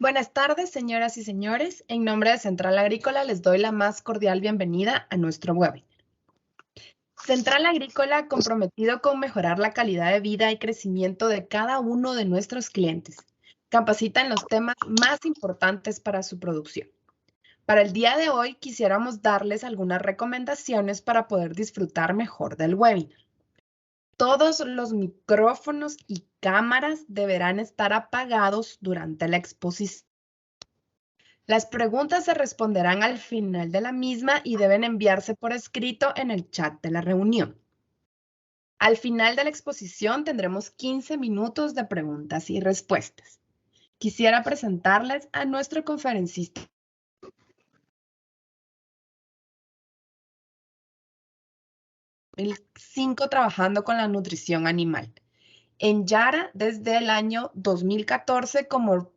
Buenas tardes, señoras y señores. En nombre de Central Agrícola les doy la más cordial bienvenida a nuestro webinar. Central Agrícola, comprometido con mejorar la calidad de vida y crecimiento de cada uno de nuestros clientes, capacita en los temas más importantes para su producción. Para el día de hoy quisiéramos darles algunas recomendaciones para poder disfrutar mejor del webinar. Todos los micrófonos y cámaras deberán estar apagados durante la exposición. Las preguntas se responderán al final de la misma y deben enviarse por escrito en el chat de la reunión. Al final de la exposición tendremos 15 minutos de preguntas y respuestas. Quisiera presentarles a nuestro conferencista. 2005 trabajando con la nutrición animal. En Yara desde el año 2014 como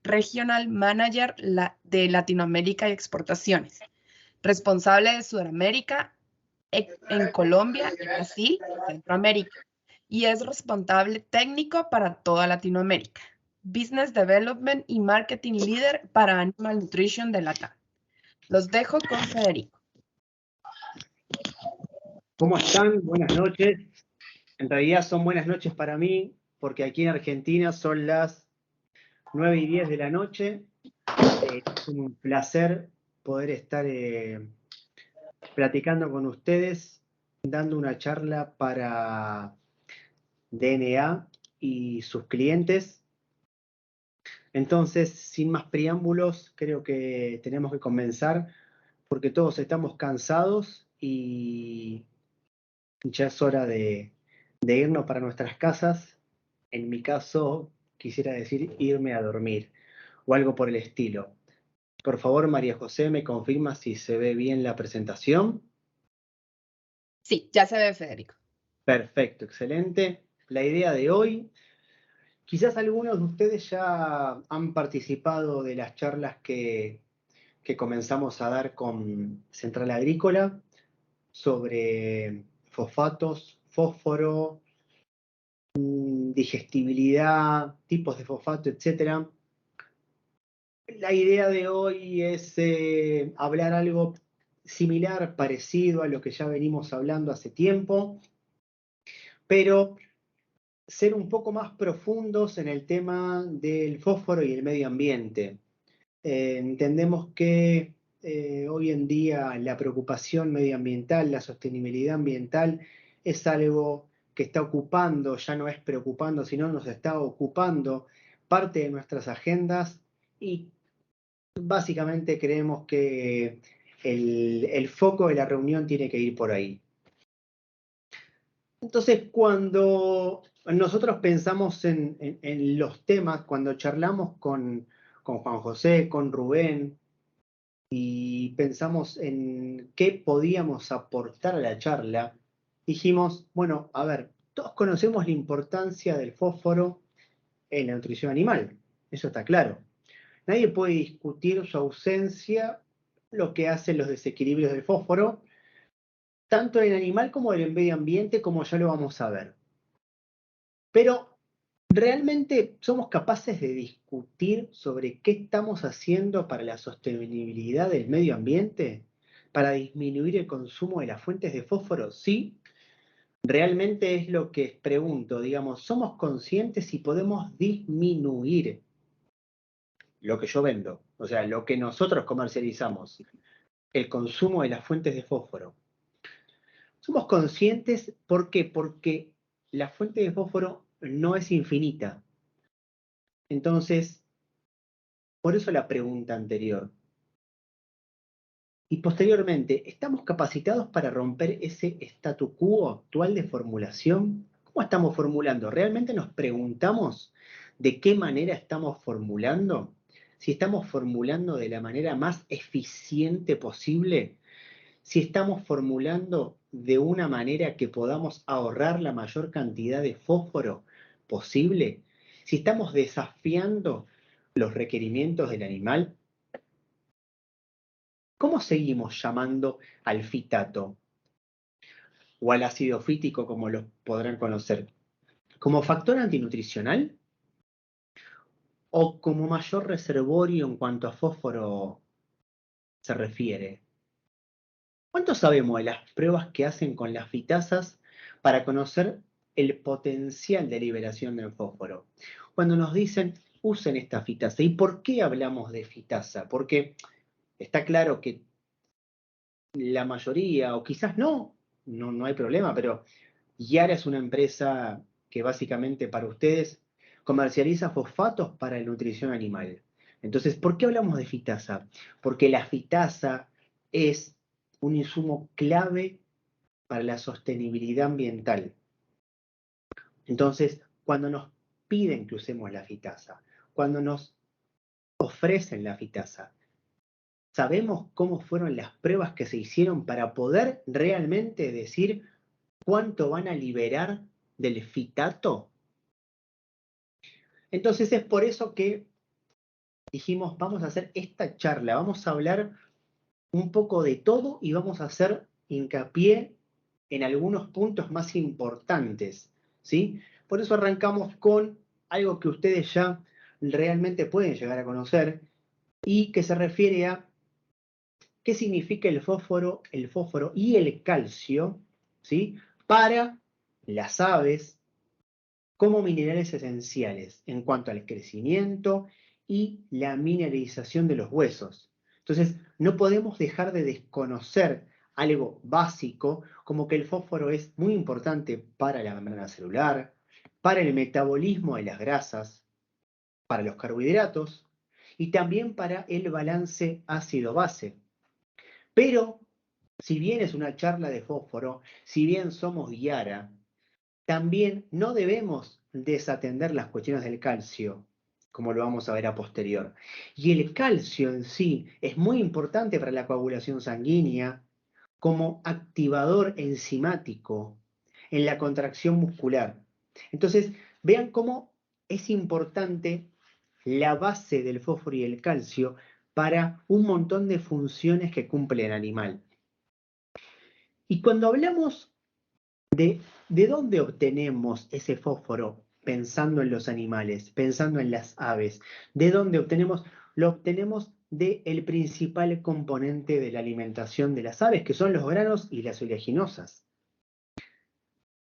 Regional Manager de Latinoamérica y Exportaciones. Responsable de Sudamérica en Colombia, Brasil y Centroamérica. Y es responsable técnico para toda Latinoamérica. Business Development y Marketing Leader para Animal Nutrition de LATAM. Los dejo con Federico. ¿Cómo están? Buenas noches. En realidad son buenas noches para mí, porque aquí en Argentina son las 9:10 de la noche. Es un placer poder estar platicando con ustedes, dando una charla para DNA y sus clientes. Entonces, sin más preámbulos, creo que tenemos que comenzar, porque todos estamos cansados y ya es hora de irnos para nuestras casas. En mi caso, quisiera decir irme a dormir o algo por el estilo. Por favor, María José, ¿me confirma si se ve bien la presentación? Sí, ya se ve, Federico. Perfecto, excelente. La idea de hoy, quizás algunos de ustedes ya han participado de las charlas que comenzamos a dar con Central Agrícola sobre fosfatos, fósforo, digestibilidad, tipos de fosfato, etc. La idea de hoy es hablar algo similar, parecido a lo que ya venimos hablando hace tiempo, pero ser un poco más profundos en el tema del fósforo y el medio ambiente. Entendemos que hoy en día la preocupación medioambiental, la sostenibilidad ambiental es algo que está ocupando, ya no es preocupando, sino nos está ocupando parte de nuestras agendas y básicamente creemos que el foco de la reunión tiene que ir por ahí. Entonces, cuando nosotros pensamos en los temas, cuando charlamos con Juan José, con Rubén, y pensamos en qué podíamos aportar a la charla, dijimos, bueno, a ver, todos conocemos la importancia del fósforo en la nutrición animal, eso está claro. Nadie puede discutir su ausencia, lo que hacen los desequilibrios del fósforo, tanto en el animal como en el medio ambiente, como ya lo vamos a ver. Pero, ¿realmente somos capaces de discutir sobre qué estamos haciendo para la sostenibilidad del medio ambiente? ¿Para disminuir el consumo de las fuentes de fósforo? Sí, realmente es lo que pregunto. Digamos, ¿somos conscientes y podemos disminuir lo que yo vendo? O sea, lo que nosotros comercializamos, el consumo de las fuentes de fósforo. Somos conscientes, ¿por qué? Porque la fuente de fósforo no es infinita. Entonces, por eso la pregunta anterior. Y posteriormente, ¿estamos capacitados para romper ese statu quo actual de formulación? ¿Cómo estamos formulando? ¿Realmente nos preguntamos de qué manera estamos formulando? Si estamos formulando de la manera más eficiente posible, si estamos formulando de una manera que podamos ahorrar la mayor cantidad de fósforo posible, si estamos desafiando los requerimientos del animal. ¿Cómo seguimos llamando al fitato o al ácido fítico, como lo podrán conocer? ¿Como factor antinutricional? o como mayor reservorio en cuanto a fósforo se refiere? ¿Cuánto sabemos de las pruebas que hacen con las fitasas para conocer el potencial de liberación del fósforo? Cuando nos dicen, usen esta fitasa. ¿Y por qué hablamos de fitasa? Porque está claro que la mayoría, o quizás no hay problema, pero Yara es una empresa que básicamente para ustedes comercializa fosfatos para la nutrición animal. Entonces, ¿por qué hablamos de fitasa? Porque la fitasa es un insumo clave para la sostenibilidad ambiental. Entonces, cuando nos piden que usemos la fitasa, cuando nos ofrecen la fitasa, ¿sabemos cómo fueron las pruebas que se hicieron para poder realmente decir cuánto van a liberar del fitato? Entonces es por eso que dijimos, vamos a hacer esta charla, vamos a hablar un poco de todo y vamos a hacer hincapié en algunos puntos más importantes, ¿sí? Por eso arrancamos con algo que ustedes ya realmente pueden llegar a conocer y que se refiere a qué significa el fósforo y el calcio, ¿sí? Para las aves como minerales esenciales en cuanto al crecimiento y la mineralización de los huesos. Entonces, no podemos dejar de desconocer algo básico como que el fósforo es muy importante para la membrana celular, para el metabolismo de las grasas, para los carbohidratos y también para el balance ácido-base. Pero, si bien es una charla de fósforo, si bien somos Yara, también no debemos desatender las cuestiones del calcio, como lo vamos a ver a posterior. Y el calcio en sí es muy importante para la coagulación sanguínea como activador enzimático en la contracción muscular. Entonces, vean cómo es importante la base del fósforo y el calcio para un montón de funciones que cumple el animal. Y cuando hablamos ¿de dónde obtenemos ese fósforo pensando en los animales, pensando en las aves? ¿De dónde obtenemos? Lo obtenemos del principal componente de la alimentación de las aves, que son los granos y las oleaginosas.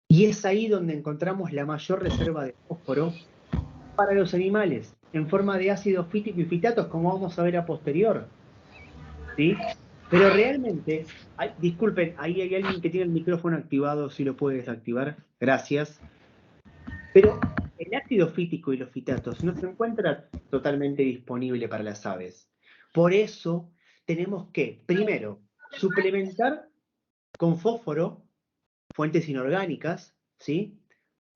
Y es ahí donde encontramos la mayor reserva de fósforo para los animales, en forma de ácido fítico y fitatos, como vamos a ver a posterior. ¿Sí? Pero realmente, disculpen, ahí hay alguien que tiene el micrófono activado, si lo puede desactivar. Gracias. Pero el ácido fítico y los fitatos no se encuentran totalmente disponible para las aves. Por eso tenemos que, primero, suplementar con fósforo fuentes inorgánicas, ¿sí?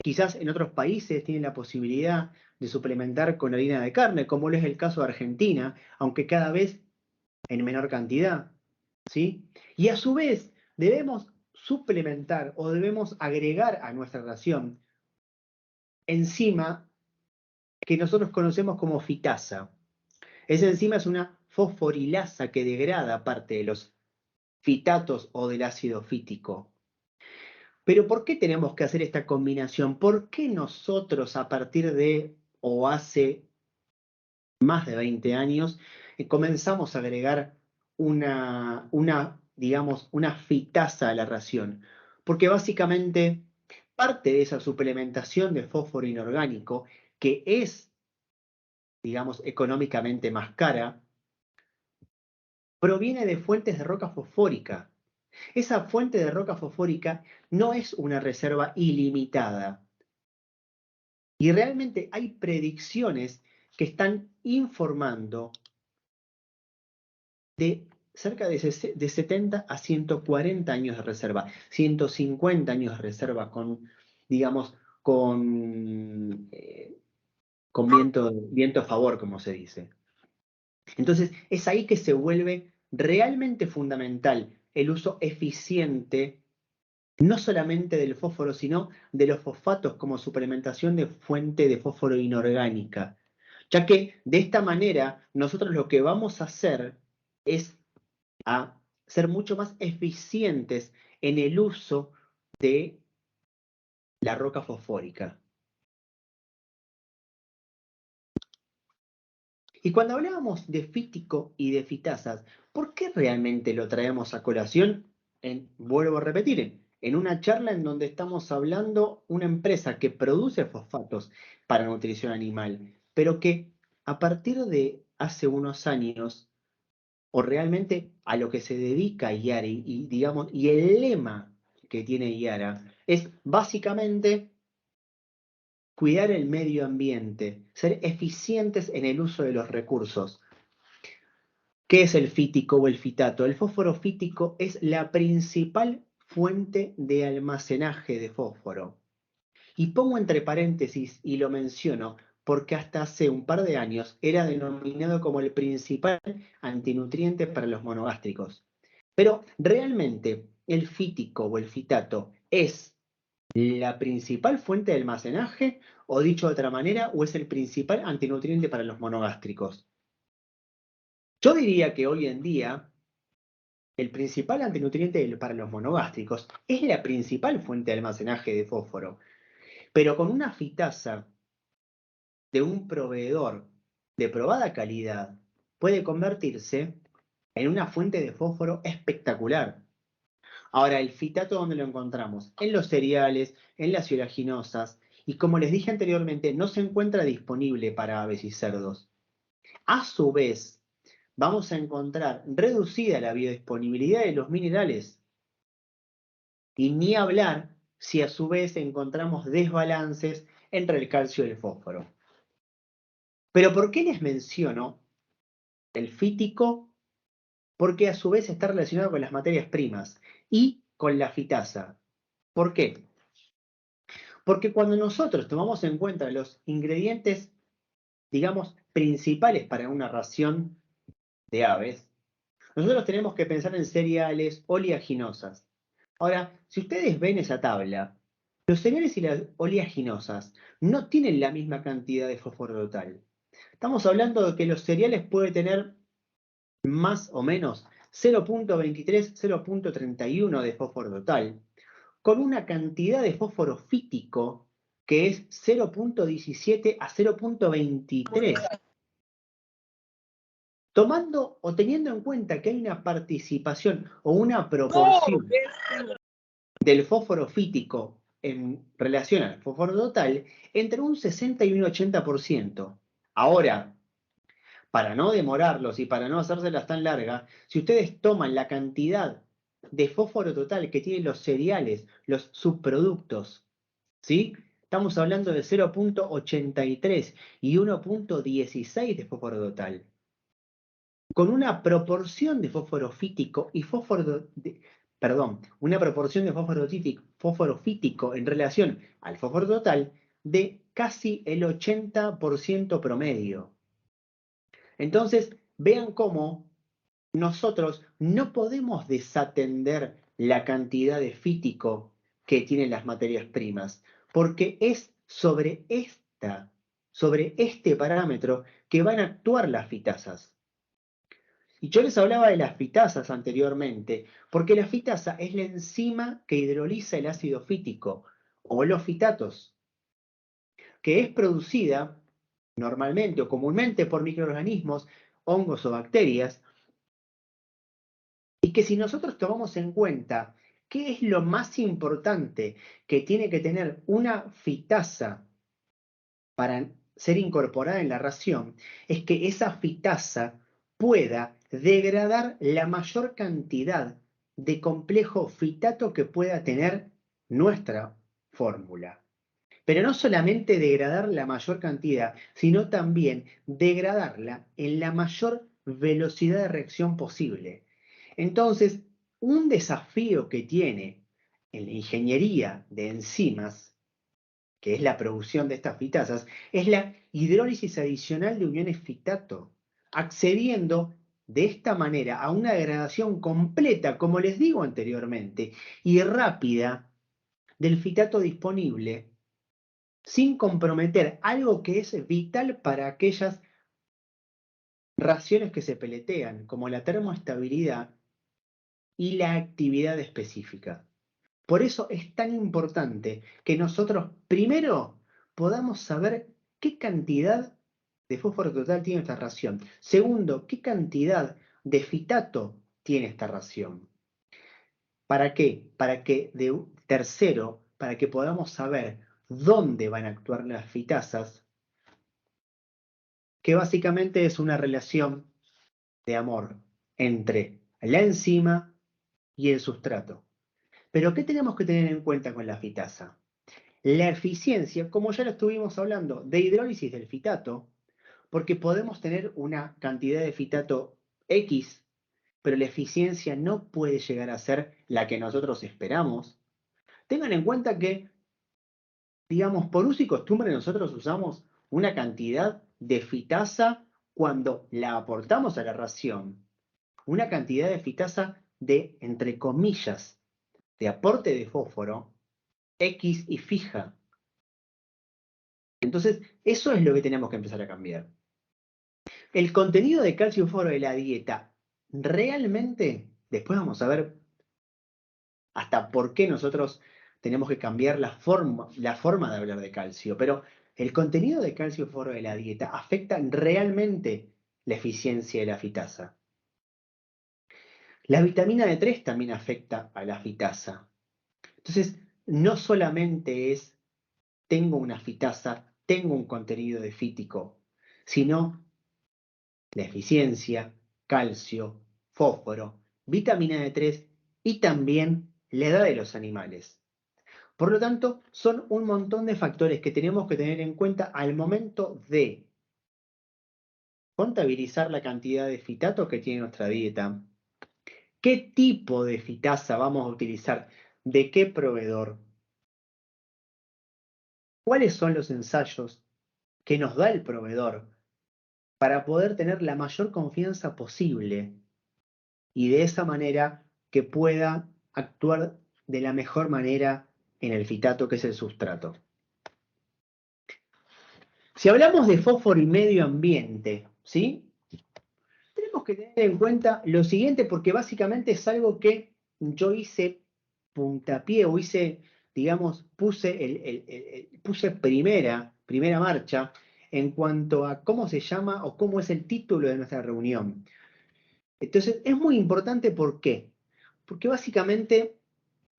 Quizás en otros países tienen la posibilidad de suplementar con harina de carne, como lo es el caso de Argentina, aunque cada vez en menor cantidad, ¿sí? Y a su vez debemos suplementar o debemos agregar a nuestra ración enzima que nosotros conocemos como fitasa. Esa enzima es una fosforilasa que degrada parte de los fitatos o del ácido fítico. Pero ¿por qué tenemos que hacer esta combinación? ¿Por qué nosotros a partir de o hace más de 20 años comenzamos a agregar digamos, una fitasa a la ración? Porque básicamente parte de esa suplementación de fósforo inorgánico, que es digamos, económicamente más cara, proviene de fuentes de roca fosfórica. Esa fuente de roca fosfórica no es una reserva ilimitada. Y realmente hay predicciones que están informando de cerca de 70 a 140 años de reserva, 150 años de reserva digamos, con viento a favor, como se dice. Entonces, es ahí que se vuelve realmente fundamental el uso eficiente, no solamente del fósforo, sino de los fosfatos como suplementación de fuente de fósforo inorgánica. Ya que de esta manera nosotros lo que vamos a hacer es a ser mucho más eficientes en el uso de la roca fosfórica. Y cuando hablábamos de fítico y de fitasas, ¿por qué realmente lo traemos a colación? Vuelvo a repetir, en una charla en donde estamos hablando una empresa que produce fosfatos para nutrición animal, pero que a partir de hace unos años, o realmente a lo que se dedica Yara digamos, y el lema que tiene Yara es básicamente cuidar el medio ambiente, ser eficientes en el uso de los recursos. ¿Qué es el fítico o el fitato? El fósforo fítico es la principal fuente de almacenaje de fósforo. Y pongo entre paréntesis y lo menciono porque hasta hace un par de años era denominado como el principal antinutriente para los monogástricos. Pero realmente el fítico o el fitato es la principal fuente de almacenaje, o dicho de otra manera, o es el principal antinutriente para los monogástricos. Yo diría que hoy en día el principal antinutriente para los monogástricos es la principal fuente de almacenaje de fósforo, pero con una fitasa de un proveedor de probada calidad puede convertirse en una fuente de fósforo espectacular. Ahora, el fitato, ¿dónde lo encontramos? En los cereales, en las oleaginosas, y como les dije anteriormente, no se encuentra disponible para aves y cerdos. A su vez, vamos a encontrar reducida la biodisponibilidad de los minerales. Y ni hablar si a su vez encontramos desbalances entre el calcio y el fósforo. Pero ¿por qué les menciono el fítico? Porque a su vez está relacionado con las materias primas y con la fitasa. ¿Por qué? Porque cuando nosotros tomamos en cuenta los ingredientes, digamos, principales para una ración de aves, nosotros tenemos que pensar en cereales oleaginosas. Ahora, si ustedes ven esa tabla, los cereales y las oleaginosas no tienen la misma cantidad de fósforo total. Estamos hablando de que los cereales pueden tener más o menos 0.23, 0.31 de fósforo total, con una cantidad de fósforo fítico que es 0.17 a 0.23. Tomando o teniendo en cuenta que hay una participación o una proporción del fósforo fítico en relación al fósforo total entre un 60 y un 80%. Ahora, para no demorarlos y para no hacérselas tan largas, si ustedes toman la cantidad de fósforo total que tienen los cereales, los subproductos, ¿sí? Estamos hablando de 0.83 y 1.16 de fósforo total. Con una proporción de fósforo fítico y una proporción de fósforo fítico en relación al fósforo total de casi el 80% promedio. Entonces, vean cómo nosotros no podemos desatender la cantidad de fítico que tienen las materias primas, porque es sobre este parámetro que van a actuar las fitasas. Y yo les hablaba de las fitasas anteriormente, porque la fitasa es la enzima que hidroliza el ácido fítico, o los fitatos, que es producida normalmente o comúnmente por microorganismos, hongos o bacterias, y que si nosotros tomamos en cuenta qué es lo más importante que tiene que tener una fitasa para ser incorporada en la ración, es que esa fitasa pueda degradar la mayor cantidad de complejo fitato que pueda tener nuestra fórmula. Pero no solamente degradar la mayor cantidad, sino también degradarla en la mayor velocidad de reacción posible. Entonces, un desafío que tiene en la ingeniería de enzimas, que es la producción de estas fitasas, es la hidrólisis adicional de uniones fitato, accediendo de esta manera a una degradación completa, como les digo anteriormente, y rápida del fitato disponible, sin comprometer algo que es vital para aquellas raciones que se peletean, como la termoestabilidad y la actividad específica. Por eso es tan importante que nosotros primero podamos saber qué cantidad de fósforo total tiene esta ración? Segundo, ¿qué cantidad de fitato tiene esta ración? ¿Para qué? Tercero, para que podamos saber dónde van a actuar las fitasas, que básicamente es una relación de amor entre la enzima y el sustrato. Pero ¿qué tenemos que tener en cuenta con la fitasa? La eficiencia, como ya lo estuvimos hablando, de hidrólisis del fitato, porque podemos tener una cantidad de fitato X, pero la eficiencia no puede llegar a ser la que nosotros esperamos. Tengan en cuenta que, digamos, por uso y costumbre nosotros usamos una cantidad de fitasa cuando la aportamos a la ración, una cantidad de fitasa de, entre comillas, de aporte de fósforo, X y fija. Entonces, eso es lo que tenemos que empezar a cambiar. El contenido de calcio y fósforo de la dieta, realmente, después vamos a ver hasta por qué nosotros tenemos que cambiar la forma de hablar de calcio, pero el contenido de calcio y fósforo de la dieta afecta realmente la eficiencia de la fitasa. La vitamina D3 también afecta a la fitasa. Entonces, no solamente es tengo una fitasa, tengo un contenido de fítico, sino la eficiencia, calcio, fósforo, vitamina D3 y también la edad de los animales. Por lo tanto, son un montón de factores que tenemos que tener en cuenta al momento de contabilizar la cantidad de fitato que tiene nuestra dieta, qué tipo de fitasa vamos a utilizar, de qué proveedor, cuáles son los ensayos que nos da el proveedor para poder tener la mayor confianza posible y de esa manera que pueda actuar de la mejor manera en el fitato que es el sustrato. Si hablamos de fósforo y medio ambiente, ¿sí? Tenemos que tener en cuenta lo siguiente porque básicamente es algo que yo hice puntapié o hice, digamos, puse primera marcha en cuanto a cómo se llama o cómo es el título de nuestra reunión. Entonces, es muy importante, ¿por qué? Porque básicamente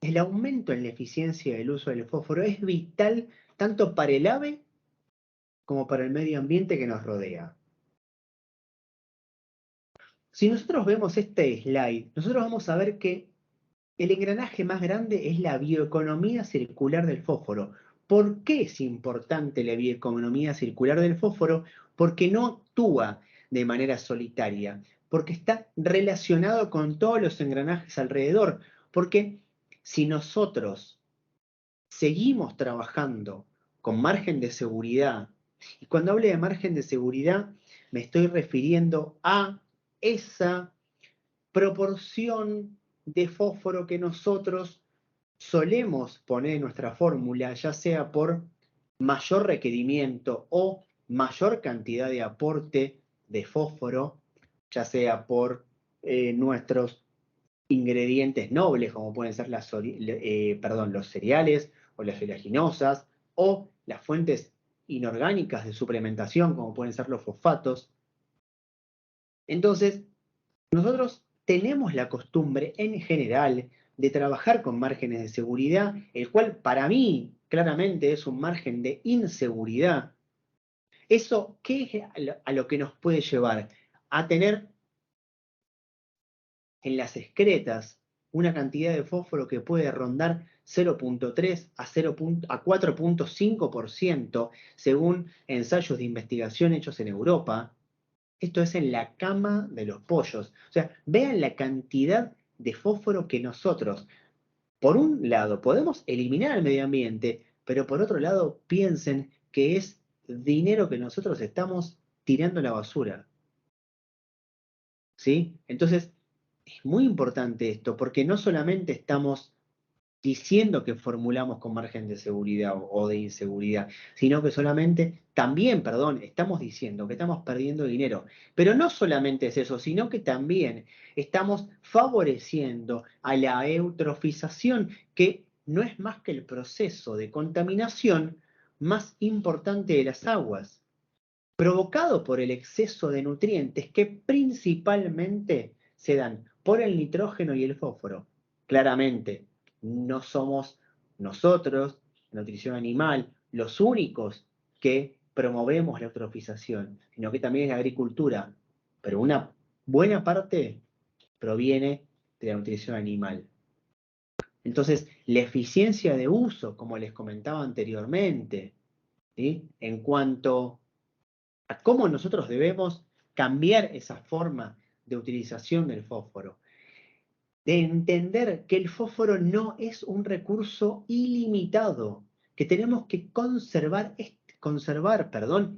el aumento en la eficiencia del uso del fósforo es vital tanto para el ave como para el medio ambiente que nos rodea. Si nosotros vemos este slide, nosotros vamos a ver que el engranaje más grande es la bioeconomía circular del fósforo. ¿Por qué es importante la bioeconomía circular del fósforo? Porque no actúa de manera solitaria, porque está relacionado con todos los engranajes alrededor. Porque si nosotros seguimos trabajando con margen de seguridad, y cuando hable de margen de seguridad, me estoy refiriendo a esa proporción de fósforo que nosotros solemos poner en nuestra fórmula, ya sea por mayor requerimiento o mayor cantidad de aporte de fósforo, ya sea por nuestros ingredientes nobles, como pueden ser los cereales o las oleaginosas, o las fuentes inorgánicas de suplementación, como pueden ser los fosfatos. Entonces, nosotros tenemos la costumbre en general de trabajar con márgenes de seguridad, el cual para mí claramente es un margen de inseguridad. ¿Eso qué es a lo que nos puede llevar? A tener en las excretas una cantidad de fósforo que puede rondar 0,3 a 4,5% según ensayos de investigación hechos en Europa. Esto es en la cama de los pollos. O sea, vean la cantidad de fósforo que nosotros, por un lado, podemos eliminar al medio ambiente, pero por otro lado, piensen que es dinero que nosotros estamos tirando a la basura. ¿Sí? Entonces, es muy importante esto, porque no solamente estamos diciendo que formulamos con margen de seguridad o de inseguridad, sino que solamente, también, perdón, estamos diciendo que estamos perdiendo dinero. Pero no solamente es eso, sino que también estamos favoreciendo a la eutrofización, que no es más que el proceso de contaminación más importante de las aguas. provocado por el exceso de nutrientes que principalmente se dan por el nitrógeno y el fósforo. Claramente, no somos nosotros, nutrición animal, los únicos que promovemos la eutrofización, sino que también es la agricultura, pero una buena parte proviene de la nutrición animal. Entonces, la eficiencia de uso, como les comentaba anteriormente, ¿sí? En cuanto a cómo nosotros debemos cambiar esa forma de utilización del fósforo, de entender que el fósforo no es un recurso ilimitado, que tenemos que conservar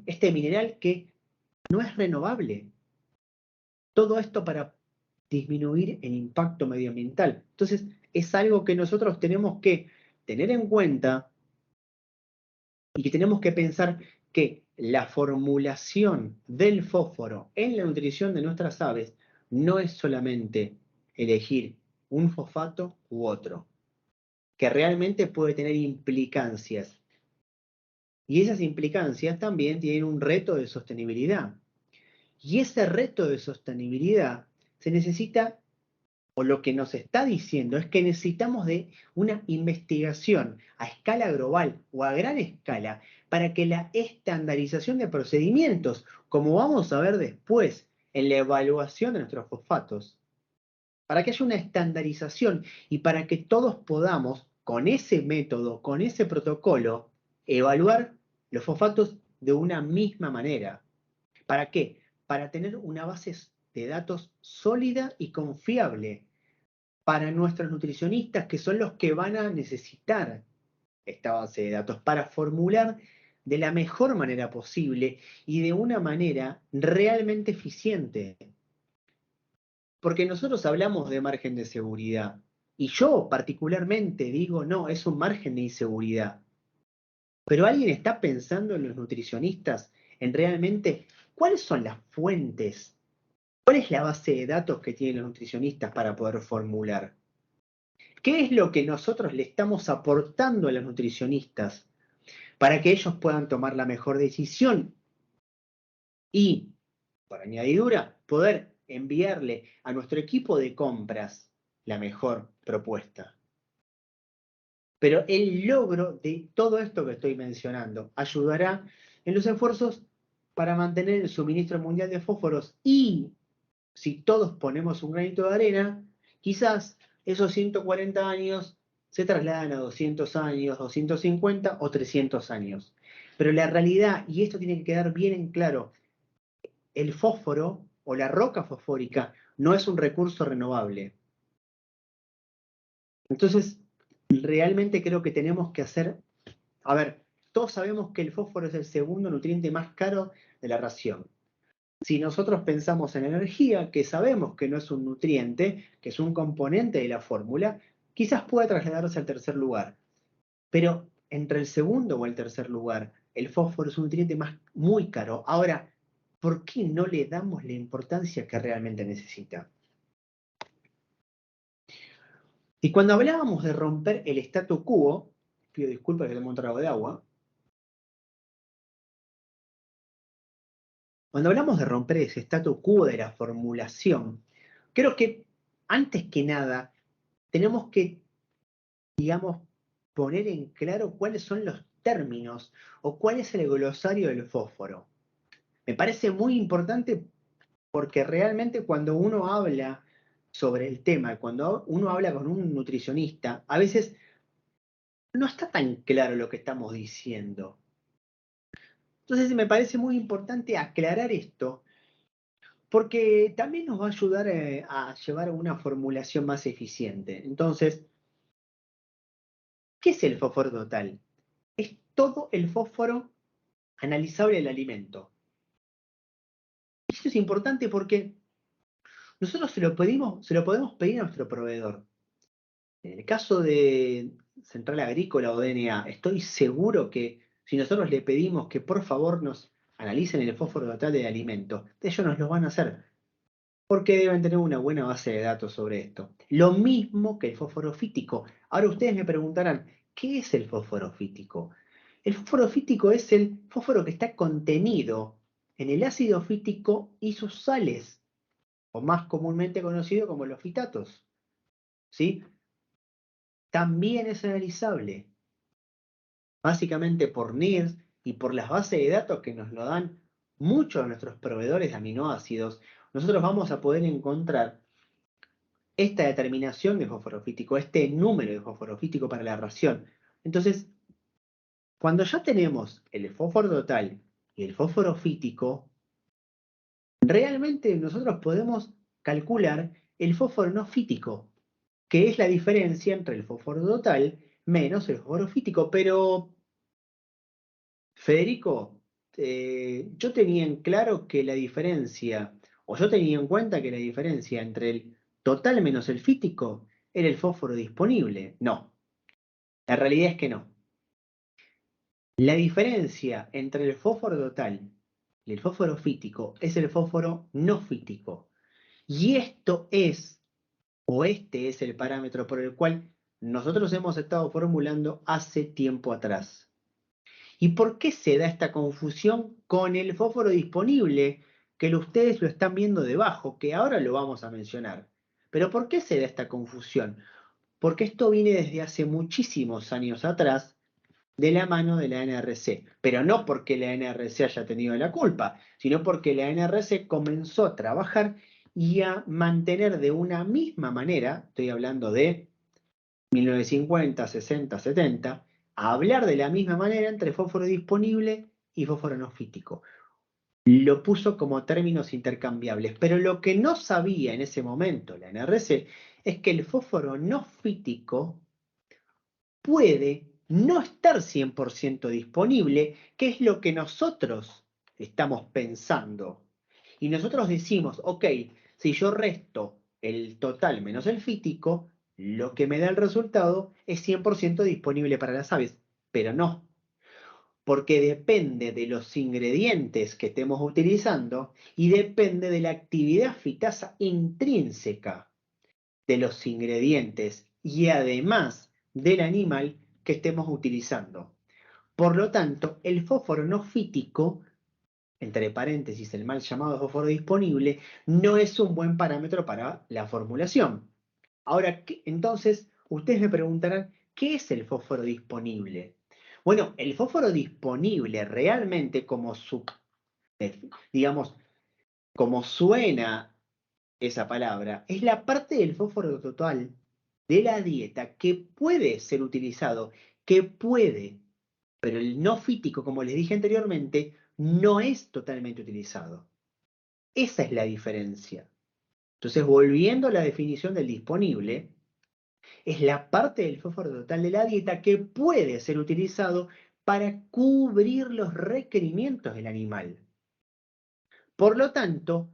este mineral que no es renovable. Todo esto para disminuir el impacto medioambiental. Entonces, es algo que nosotros tenemos que tener en cuenta y que tenemos que pensar que la formulación del fósforo en la nutrición de nuestras aves no es solamente elegir un fosfato u otro, que realmente puede tener implicancias. Y esas implicancias también tienen un reto de sostenibilidad. Y ese reto de sostenibilidad se necesita, o lo que nos está diciendo es que necesitamos de una investigación a escala global o a gran escala para que la estandarización de procedimientos, como vamos a ver después en la evaluación de nuestros fosfatos, para que haya una estandarización y para que todos podamos, con ese método, con ese protocolo, evaluar los fosfatos de una misma manera. ¿Para qué? Para tener una base de datos sólida y confiable para nuestros nutricionistas, que son los que van a necesitar esta base de datos para formular de la mejor manera posible y de una manera realmente eficiente. Porque nosotros hablamos de margen de seguridad y yo particularmente digo, no, es un margen de inseguridad. Pero ¿alguien está pensando en los nutricionistas, en realmente cuáles son las fuentes? ¿Cuál es la base de datos que tienen los nutricionistas para poder formular? ¿Qué es lo que nosotros le estamos aportando a los nutricionistas para que ellos puedan tomar la mejor decisión? Y, por añadidura, poder enviarle a nuestro equipo de compras la mejor propuesta. Pero el logro de todo esto que estoy mencionando ayudará en los esfuerzos para mantener el suministro mundial de fósforos y, si todos ponemos un granito de arena, quizás esos 140 años se trasladan a 200 años, 250 o 300 años. Pero la realidad, y esto tiene que quedar bien en claro, el fósforo o la roca fosfórica no es un recurso renovable. Entonces, realmente creo que tenemos que hacer, a ver, todos sabemos que el fósforo es el segundo nutriente más caro de la ración. Si nosotros pensamos en energía, que sabemos que no es un nutriente, que es un componente de la fórmula, quizás pueda trasladarse al tercer lugar. Pero entre el segundo o el tercer lugar, el fósforo es un nutriente muy caro. Ahora, ¿por qué no le damos la importancia que realmente necesita? Y cuando hablábamos de romper el statu quo, pido disculpas que tengo un trago de agua, cuando hablamos de romper ese statu quo de la formulación, creo que antes que nada tenemos que, digamos, poner en claro cuáles son los términos o cuál es el glosario del fósforo. Me parece muy importante porque realmente cuando uno habla sobre el tema, cuando uno habla con un nutricionista, a veces no está tan claro lo que estamos diciendo. Entonces me parece muy importante aclarar esto, porque también nos va a ayudar a llevar a una formulación más eficiente. Entonces, ¿qué es el fósforo total? Es todo el fósforo analizable del alimento. Esto es importante porque nosotros se lo podemos pedir a nuestro proveedor. En el caso de Central Agrícola o DNA, estoy seguro que si nosotros le pedimos que por favor nos analicen el fósforo total del alimento, ellos nos lo van a hacer, porque deben tener una buena base de datos sobre esto. Lo mismo que el fósforo fítico. Ahora ustedes me preguntarán, ¿qué es el fósforo fítico? El fósforo fítico es el fósforo que está contenido en el ácido fítico y sus sales, o más comúnmente conocido como los fitatos. ¿Sí? También es analizable, básicamente por NIRS y por las bases de datos que nos lo dan muchos de nuestros proveedores de aminoácidos. Nosotros vamos a poder encontrar esta determinación de fósforo fítico, este número de fósforo fítico para la ración. Entonces, cuando ya tenemos el fósforo total y el fósforo fítico, realmente nosotros podemos calcular el fósforo no fítico, que es la diferencia entre el fósforo total menos el fósforo fítico. Pero, Federico, yo tenía en claro que la diferencia, o yo tenía en cuenta que la diferencia entre el total menos el fítico era el fósforo disponible. No, la realidad es que no. La diferencia entre el fósforo total y el fósforo fítico es el fósforo no fítico. Y esto es, o este es el parámetro por el cual nosotros hemos estado formulando hace tiempo atrás. ¿Y por qué se da esta confusión con el fósforo disponible? Que ustedes lo están viendo debajo, que ahora lo vamos a mencionar. Pero ¿por qué se da esta confusión? Porque esto viene desde hace muchísimos años atrás de la mano de la NRC. Pero no porque la NRC haya tenido la culpa, sino porque la NRC comenzó a trabajar y a mantener de una misma manera, estoy hablando de 1950, 60, 70, a hablar de la misma manera entre fósforo disponible y fósforo no fítico. Lo puso como términos intercambiables, pero lo que no sabía en ese momento la NRC es que el fósforo no fítico puede no estar 100% disponible, que es lo que nosotros estamos pensando. Y nosotros decimos, ok, si yo resto el total menos el fítico, lo que me da el resultado es 100% disponible para las aves. Pero no, porque depende de los ingredientes que estemos utilizando y depende de la actividad fitasa intrínseca de los ingredientes y además del animal que estemos utilizando. Por lo tanto, el fósforo no fítico, entre paréntesis el mal llamado fósforo disponible, no es un buen parámetro para la formulación. Ahora, entonces, ustedes me preguntarán, ¿qué es el fósforo disponible? Bueno, el fósforo disponible realmente digamos, como suena esa palabra, es la parte del fósforo total de la dieta que puede ser utilizado, que puede, pero el no fítico, como les dije anteriormente, no es totalmente utilizado. Esa es la diferencia. Entonces, volviendo a la definición del disponible, es la parte del fósforo total de la dieta que puede ser utilizado para cubrir los requerimientos del animal. Por lo tanto,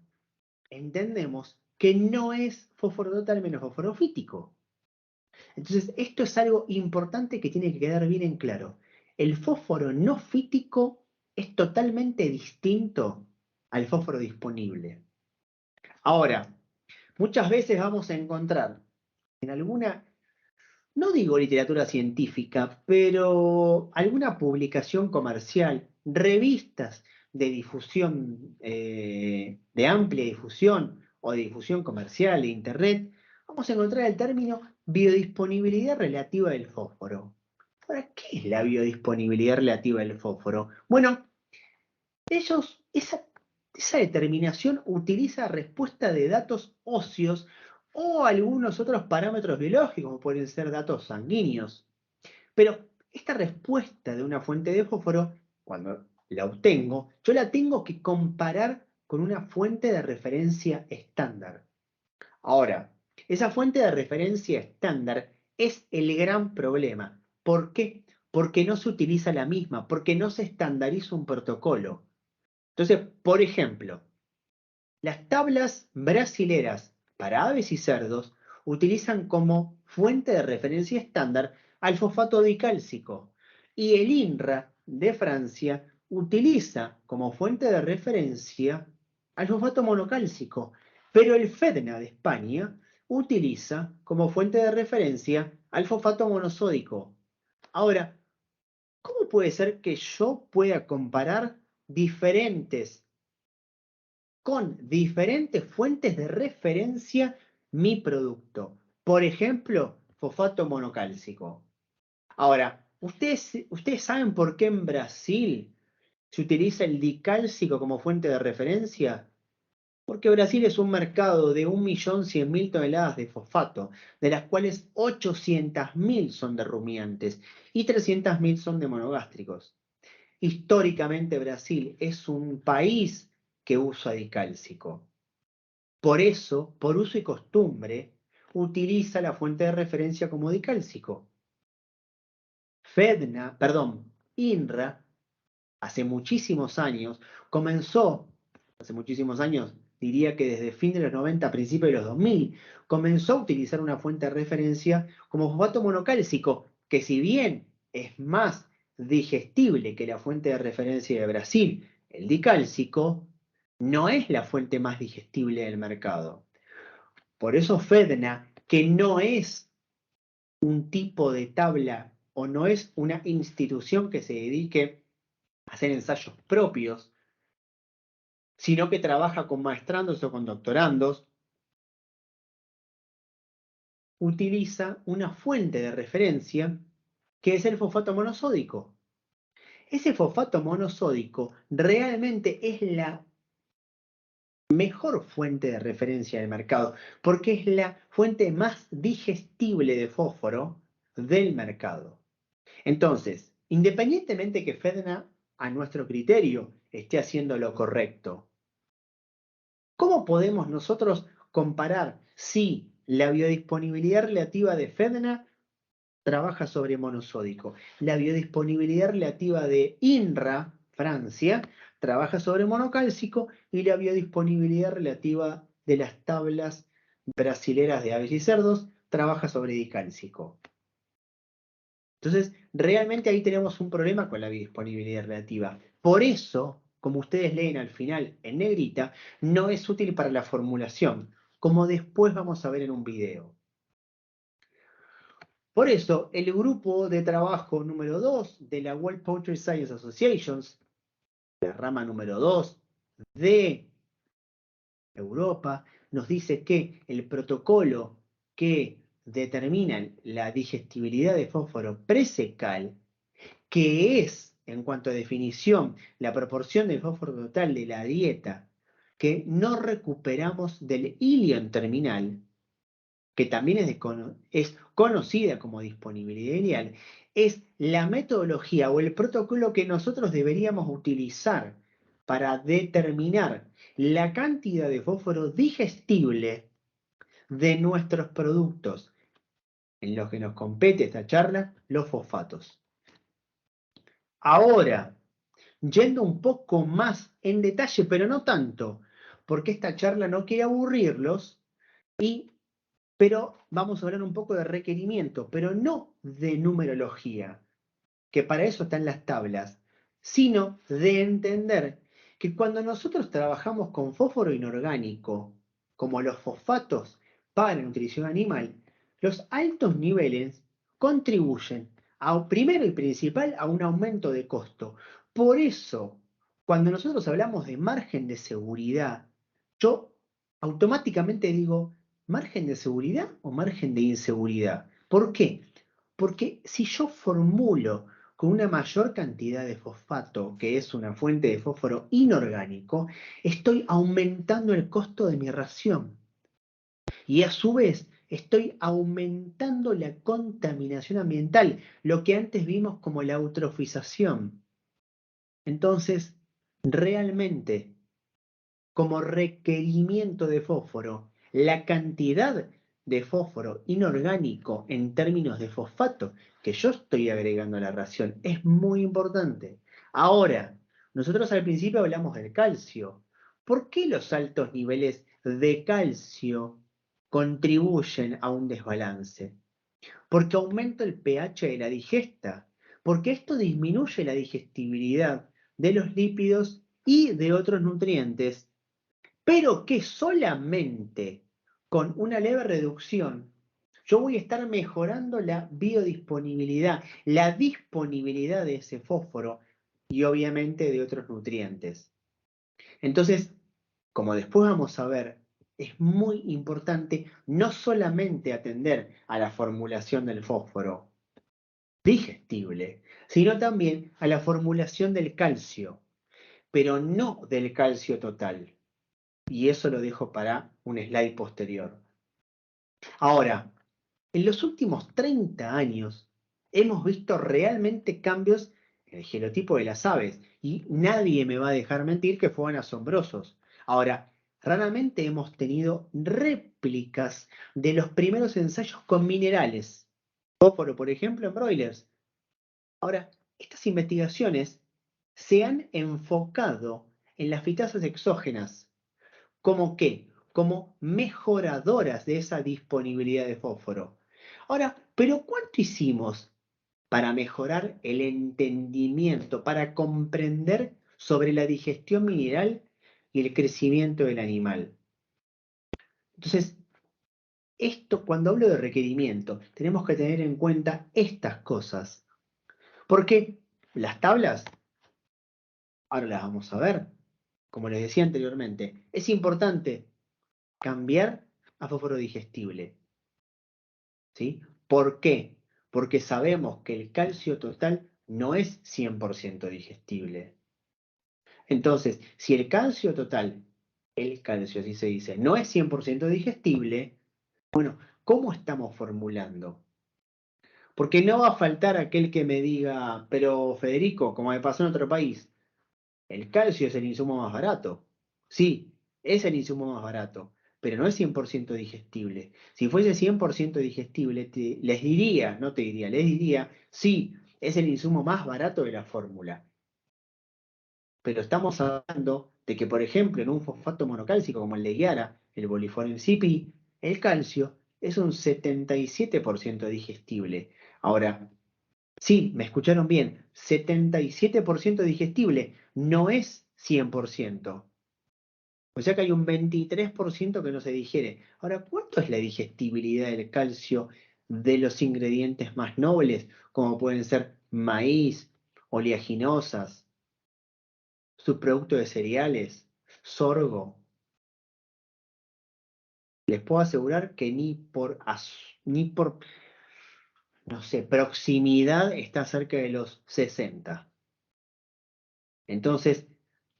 entendemos que no es fósforo total menos fósforo fítico. Entonces, esto es algo importante que tiene que quedar bien en claro. El fósforo no fítico es totalmente distinto al fósforo disponible. Ahora, muchas veces vamos a encontrar en alguna, no digo literatura científica, pero alguna publicación comercial, revistas de difusión, de amplia difusión o de difusión comercial de Internet, vamos a encontrar el término biodisponibilidad relativa del fósforo. Ahora, ¿qué es la biodisponibilidad relativa del fósforo? Bueno, esa determinación utiliza respuesta de datos óseos o algunos otros parámetros biológicos, como pueden ser datos sanguíneos. Pero esta respuesta de una fuente de fósforo, cuando la obtengo, yo la tengo que comparar con una fuente de referencia estándar. Ahora, esa fuente de referencia estándar es el gran problema. ¿Por qué? Porque no se utiliza la misma, porque no se estandariza un protocolo. Entonces, por ejemplo, las tablas brasileras para aves y cerdos utilizan como fuente de referencia estándar al fosfato dicálcico y el INRA de Francia utiliza como fuente de referencia al fosfato monocálcico, pero el FEDNA de España utiliza como fuente de referencia al fosfato monosódico. Ahora, ¿cómo puede ser que yo pueda comparar diferentes con diferentes fuentes de referencia mi producto. Por ejemplo, fosfato monocálcico. Ahora, ¿ustedes saben por qué en Brasil se utiliza el dicálcico como fuente de referencia? Porque Brasil es un mercado de 1.100.000 toneladas de fosfato, de las cuales 800.000 son de rumiantes y 300.000 son de monogástricos. Históricamente Brasil es un país que usa dicálcico. Por eso, por uso y costumbre, utiliza la fuente de referencia como dicálcico. INRA, hace muchísimos años, diría que desde fin de los 90, principios de los 2000, comenzó a utilizar una fuente de referencia como fosfato monocálcico, que si bien es más digestible que la fuente de referencia de Brasil, el dicálcico, no es la fuente más digestible del mercado. Por eso FEDNA, que no es un tipo de tabla o no es una institución que se dedique a hacer ensayos propios, sino que trabaja con maestrandos o con doctorandos, utiliza una fuente de referencia que es el fosfato monosódico. Ese fosfato monosódico realmente es la mejor fuente de referencia del mercado, porque es la fuente más digestible de fósforo del mercado. Entonces, independientemente que FEDNA, a nuestro criterio, esté haciendo lo correcto, ¿cómo podemos nosotros comparar si la biodisponibilidad relativa de FEDNA trabaja sobre monosódico, la biodisponibilidad relativa de INRA, Francia, trabaja sobre monocálcico y la biodisponibilidad relativa de las tablas brasileras de aves y cerdos trabaja sobre dicálcico? Entonces, realmente ahí tenemos un problema con la biodisponibilidad relativa. Por eso, como ustedes leen al final en negrita, no es útil para la formulación, como después vamos a ver en un video. Por eso, el grupo de trabajo número 2 de la World Poultry Science Association, la rama número 2 de Europa, nos dice que el protocolo que determina la digestibilidad de fósforo presecal, que es, en cuanto a definición, la proporción de fósforo total de la dieta que no recuperamos del ilion terminal, que también es conocida como disponibilidad ideal, es la metodología o el protocolo que nosotros deberíamos utilizar para determinar la cantidad de fósforo digestible de nuestros productos, en los que nos compete esta charla, los fosfatos. Ahora, yendo un poco más en detalle, pero no tanto, porque esta charla no quiere aburrirlos, pero vamos a hablar un poco de requerimiento, pero no de numerología, que para eso están las tablas, sino de entender que cuando nosotros trabajamos con fósforo inorgánico, como los fosfatos para nutrición animal, los altos niveles contribuyen primero y principal a un aumento de costo. Por eso, cuando nosotros hablamos de margen de seguridad, yo automáticamente digo, ¿margen de seguridad o margen de inseguridad? ¿Por qué? Porque si yo formulo con una mayor cantidad de fosfato, que es una fuente de fósforo inorgánico, estoy aumentando el costo de mi ración. Y a su vez, estoy aumentando la contaminación ambiental, lo que antes vimos como la eutrofización. Entonces, realmente, como requerimiento de fósforo, la cantidad de fósforo inorgánico en términos de fosfato que yo estoy agregando a la ración es muy importante. Ahora, nosotros al principio hablamos del calcio. ¿Por qué los altos niveles de calcio contribuyen a un desbalance? Porque aumenta el pH de la digesta, porque esto disminuye la digestibilidad de los lípidos y de otros nutrientes, pero que solamente con una leve reducción yo voy a estar mejorando la biodisponibilidad, la disponibilidad de ese fósforo y obviamente de otros nutrientes. Entonces, como después vamos a ver, es muy importante no solamente atender a la formulación del fósforo digestible, sino también a la formulación del calcio, pero no del calcio total. Y eso lo dejo para un slide posterior. Ahora, en los últimos 30 años hemos visto realmente cambios en el genotipo de las aves y nadie me va a dejar mentir que fueron asombrosos. Ahora, raramente hemos tenido réplicas de los primeros ensayos con minerales, fósforo, por ejemplo, en broilers. Ahora, estas investigaciones se han enfocado en las fitasas exógenas. ¿Cómo qué? Como mejoradoras de esa disponibilidad de fósforo. Ahora, ¿pero cuánto hicimos para mejorar el entendimiento, para comprender sobre la digestión mineral y el crecimiento del animal? Entonces, esto, cuando hablo de requerimiento, tenemos que tener en cuenta estas cosas. Porque las tablas, ahora las vamos a ver, como les decía anteriormente, es importante cambiar a fósforo digestible. ¿Sí? ¿Por qué? Porque sabemos que el calcio total no es 100% digestible. Entonces, si el calcio total, el calcio así se dice, no es 100% digestible, bueno, ¿cómo estamos formulando? Porque no va a faltar aquel que me diga, pero Federico, como me pasó en otro país, el calcio es el insumo más barato. Sí, es el insumo más barato, pero no es 100% digestible. Si fuese 100% digestible, les diría, no te diría, les diría, sí, es el insumo más barato de la fórmula. Pero estamos hablando de que, por ejemplo, en un fosfato monocálcico como el de Guiara, el Boliform CP, el calcio es un 77% digestible. Ahora, sí, me escucharon bien, 77% digestible, no es 100%. O sea que hay un 23% que no se digiere. Ahora, ¿cuánto es la digestibilidad del calcio de los ingredientes más nobles, como pueden ser maíz, oleaginosas, subproductos de cereales, sorgo? Les puedo asegurar que ni por, no sé, proximidad está cerca de los 60. Entonces,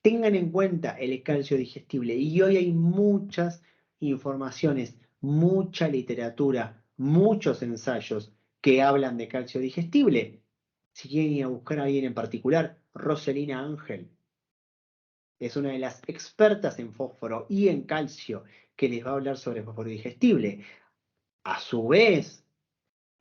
tengan en cuenta el calcio digestible. Y hoy hay muchas informaciones, mucha literatura, muchos ensayos que hablan de calcio digestible. Si quieren ir a buscar a alguien en particular, Roselina Ángel es una de las expertas en fósforo y en calcio que les va a hablar sobre fósforo digestible. A su vez,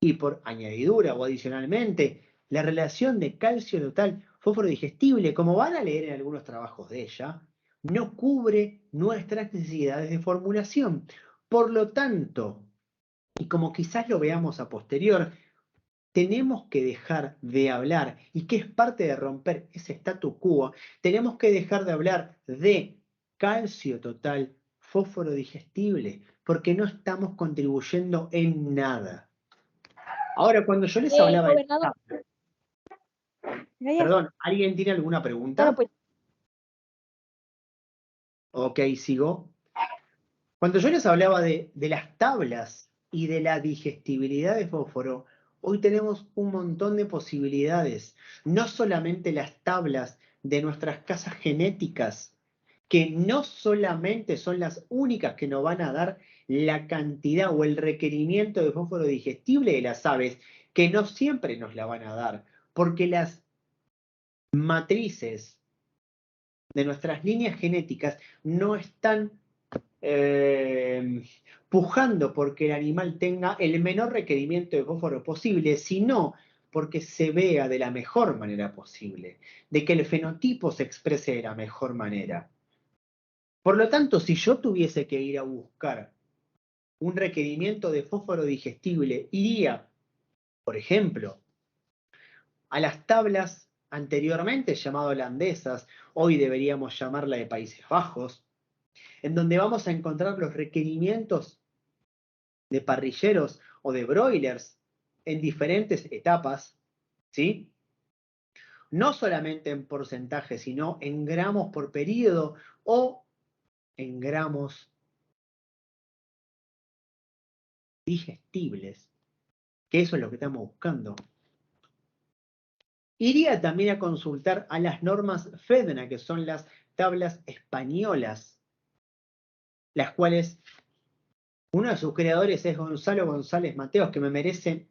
y por añadidura o adicionalmente, la relación de calcio total fósforo digestible, como van a leer en algunos trabajos de ella, no cubre nuestras necesidades de formulación. Por lo tanto, y como quizás lo veamos a posterior, tenemos que dejar de hablar, y que es parte de romper ese statu quo, tenemos que dejar de hablar de calcio total, fósforo digestible, porque no estamos contribuyendo en nada. Ahora, cuando yo les hablaba de... Gobernador, ya, Perdón, ¿alguien tiene alguna bueno, pregunta? pues, Ok, sigo. Cuando yo les hablaba de las tablas y de la digestibilidad de fósforo, hoy tenemos un montón de posibilidades. No solamente las tablas de nuestras casas genéticas, que no solamente son las únicas que nos van a dar la cantidad o el requerimiento de fósforo digestible de las aves, que no siempre nos la van a dar, porque las matrices de nuestras líneas genéticas no están pujando porque el animal tenga el menor requerimiento de fósforo posible, sino porque se vea de la mejor manera posible, de que el fenotipo se exprese de la mejor manera. Por lo tanto, si yo tuviese que ir a buscar un requerimiento de fósforo digestible, iría, por ejemplo, a las tablas anteriormente llamadas holandesas, hoy deberíamos llamarla de Países Bajos, en donde vamos a encontrar los requerimientos de parrilleros o de broilers en diferentes etapas, ¿sí? No solamente en porcentaje, sino en gramos por periodo o en gramos digestibles, que eso es lo que estamos buscando. Iría también a consultar a las normas FEDNA, que son las tablas españolas, las cuales uno de sus creadores es Gonzalo González Mateos, que me merece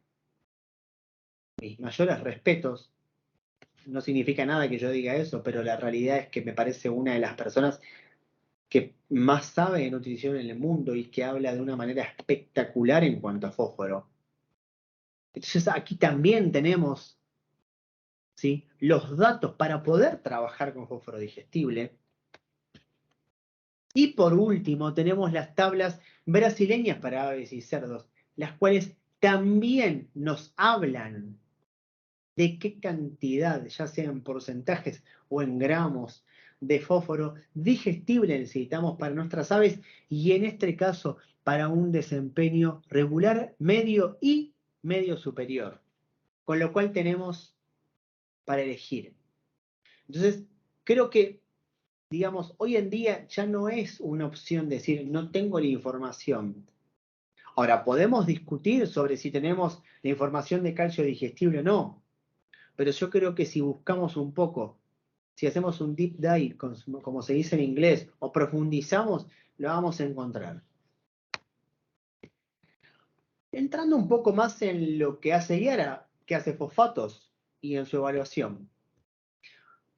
mis mayores respetos. No significa nada que yo diga eso, pero la realidad es que me parece una de las personas que más sabe de nutrición en el mundo y que habla de una manera espectacular en cuanto a fósforo. Entonces aquí también tenemos, ¿sí?, los datos para poder trabajar con fósforo digestible. Y por último tenemos las tablas brasileñas para aves y cerdos, las cuales también nos hablan de qué cantidad, ya sea en porcentajes o en gramos, de fósforo digestible necesitamos para nuestras aves y en este caso para un desempeño regular, medio y medio superior. Con lo cual tenemos para elegir. Entonces, creo que, digamos, hoy en día ya no es una opción decir no tengo la información. Ahora, podemos discutir sobre si tenemos la información de calcio digestible o no, pero yo creo que si buscamos un poco, si hacemos un deep dive, como se dice en inglés, o profundizamos, lo vamos a encontrar. Entrando un poco más en lo que hace Yara, que hace fosfatos, y en su evaluación.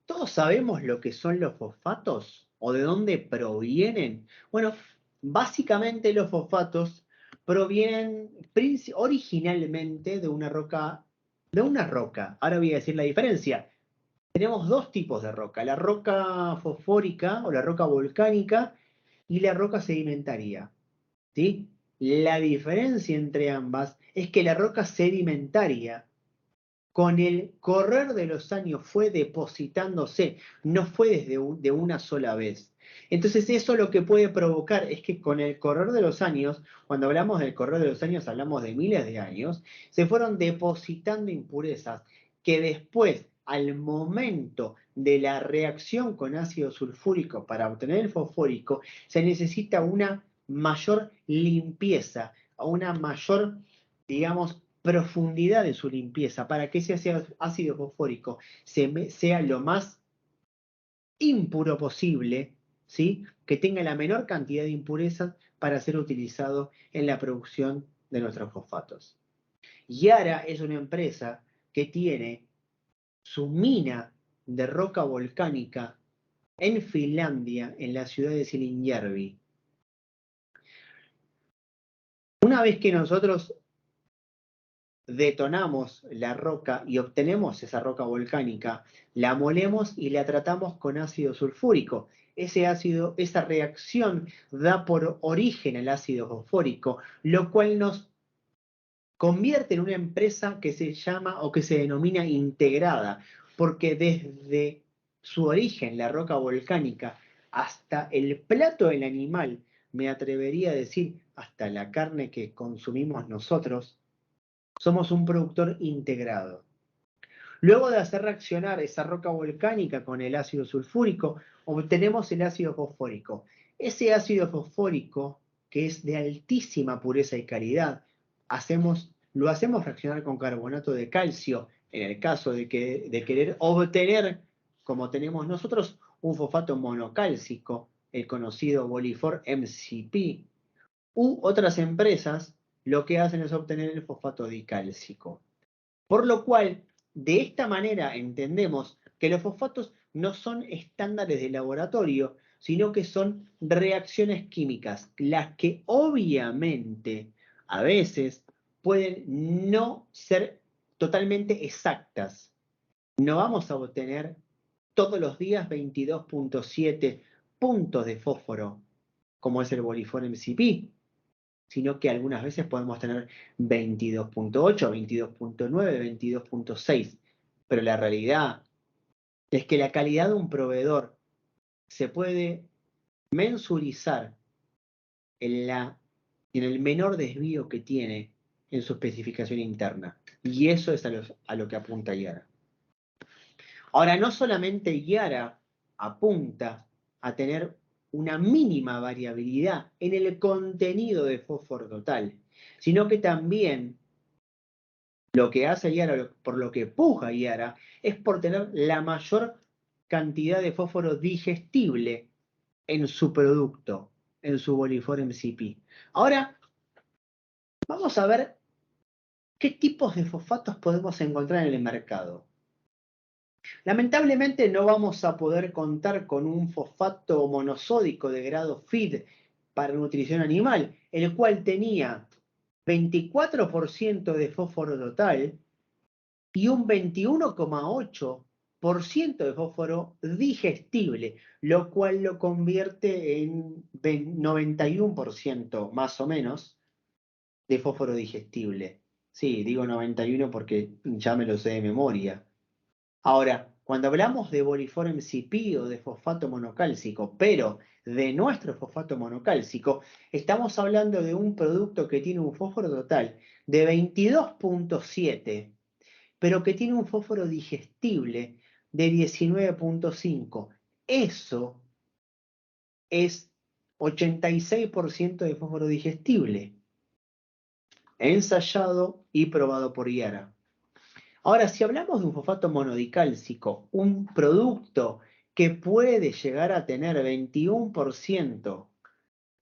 ¿Todos sabemos lo que son los fosfatos o de dónde provienen? Bueno, básicamente los fosfatos provienen originalmente de una roca, Ahora voy a decir la diferencia. Tenemos dos tipos de roca, la roca fosfórica o la roca volcánica y la roca sedimentaria, ¿sí? La diferencia entre ambas es que la roca sedimentaria con el correr de los años fue depositándose, no fue de una sola vez. Entonces eso lo que puede provocar es que con el correr de los años, cuando hablamos del correr de los años hablamos de miles de años, se fueron depositando impurezas que después, al momento de la reacción con ácido sulfúrico para obtener el fosfórico, se necesita una mayor limpieza, una mayor, digamos, profundidad de su limpieza para que ese ácido fosfórico sea lo más impuro posible, ¿sí?, que tenga la menor cantidad de impurezas para ser utilizado en la producción de nuestros fosfatos. Yara es una empresa que tiene su mina de roca volcánica en Finlandia, en la ciudad de Siilinjärvi. Una vez que nosotros detonamos la roca y obtenemos esa roca volcánica, la molemos y la tratamos con ácido sulfúrico. Ese ácido, esa reacción da por origen al ácido fosfórico, lo cual nos convierte en una empresa que se llama o que se denomina integrada, porque desde su origen, la roca volcánica, hasta el plato del animal, me atrevería a decir, hasta la carne que consumimos nosotros, somos un productor integrado. Luego de hacer reaccionar esa roca volcánica con el ácido sulfúrico, obtenemos el ácido fosfórico. Ese ácido fosfórico, que es de altísima pureza y calidad, lo hacemos reaccionar con carbonato de calcio, en el caso de querer obtener, como tenemos nosotros, un fosfato monocálcico, el conocido Bolifor MCP, u otras empresas lo que hacen es obtener el fosfato dicálcico. Por lo cual, de esta manera entendemos que los fosfatos no son estándares de laboratorio, sino que son reacciones químicas, las que obviamente a veces pueden no ser totalmente exactas. No vamos a obtener todos los días 22.7 puntos de fósforo, como es el Bolifor MCP, sino que algunas veces podemos tener 22.8, 22.9, 22.6. Pero la realidad es que la calidad de un proveedor se puede mensurizar en el menor desvío que tiene en su especificación interna. Y eso es a lo que apunta Yara. Ahora, no solamente Yara apunta a tener una mínima variabilidad en el contenido de fósforo total, sino que también lo que hace Yara, por lo que puja Yara, es por tener la mayor cantidad de fósforo digestible en su producto, en su Bolifor MCP. Ahora, vamos a ver qué tipos de fosfatos podemos encontrar en el mercado. Lamentablemente no vamos a poder contar con un fosfato monosódico de grado FID para nutrición animal, el cual tenía 24% de fósforo total y un 21,8% de fósforo digestible, lo cual lo convierte en 91% más o menos de fósforo digestible. Sí, digo 91 porque ya me lo sé de memoria. Ahora, cuando hablamos de Bolifor MCP o de fosfato monocálcico, pero de nuestro fosfato monocálcico, estamos hablando de un producto que tiene un fósforo total de 22,7, pero que tiene un fósforo digestible de 19,5. Eso es 86% de fósforo digestible, ensayado y probado por Yara. Ahora, si hablamos de un fosfato monodicálcico, un producto que puede llegar a tener 21%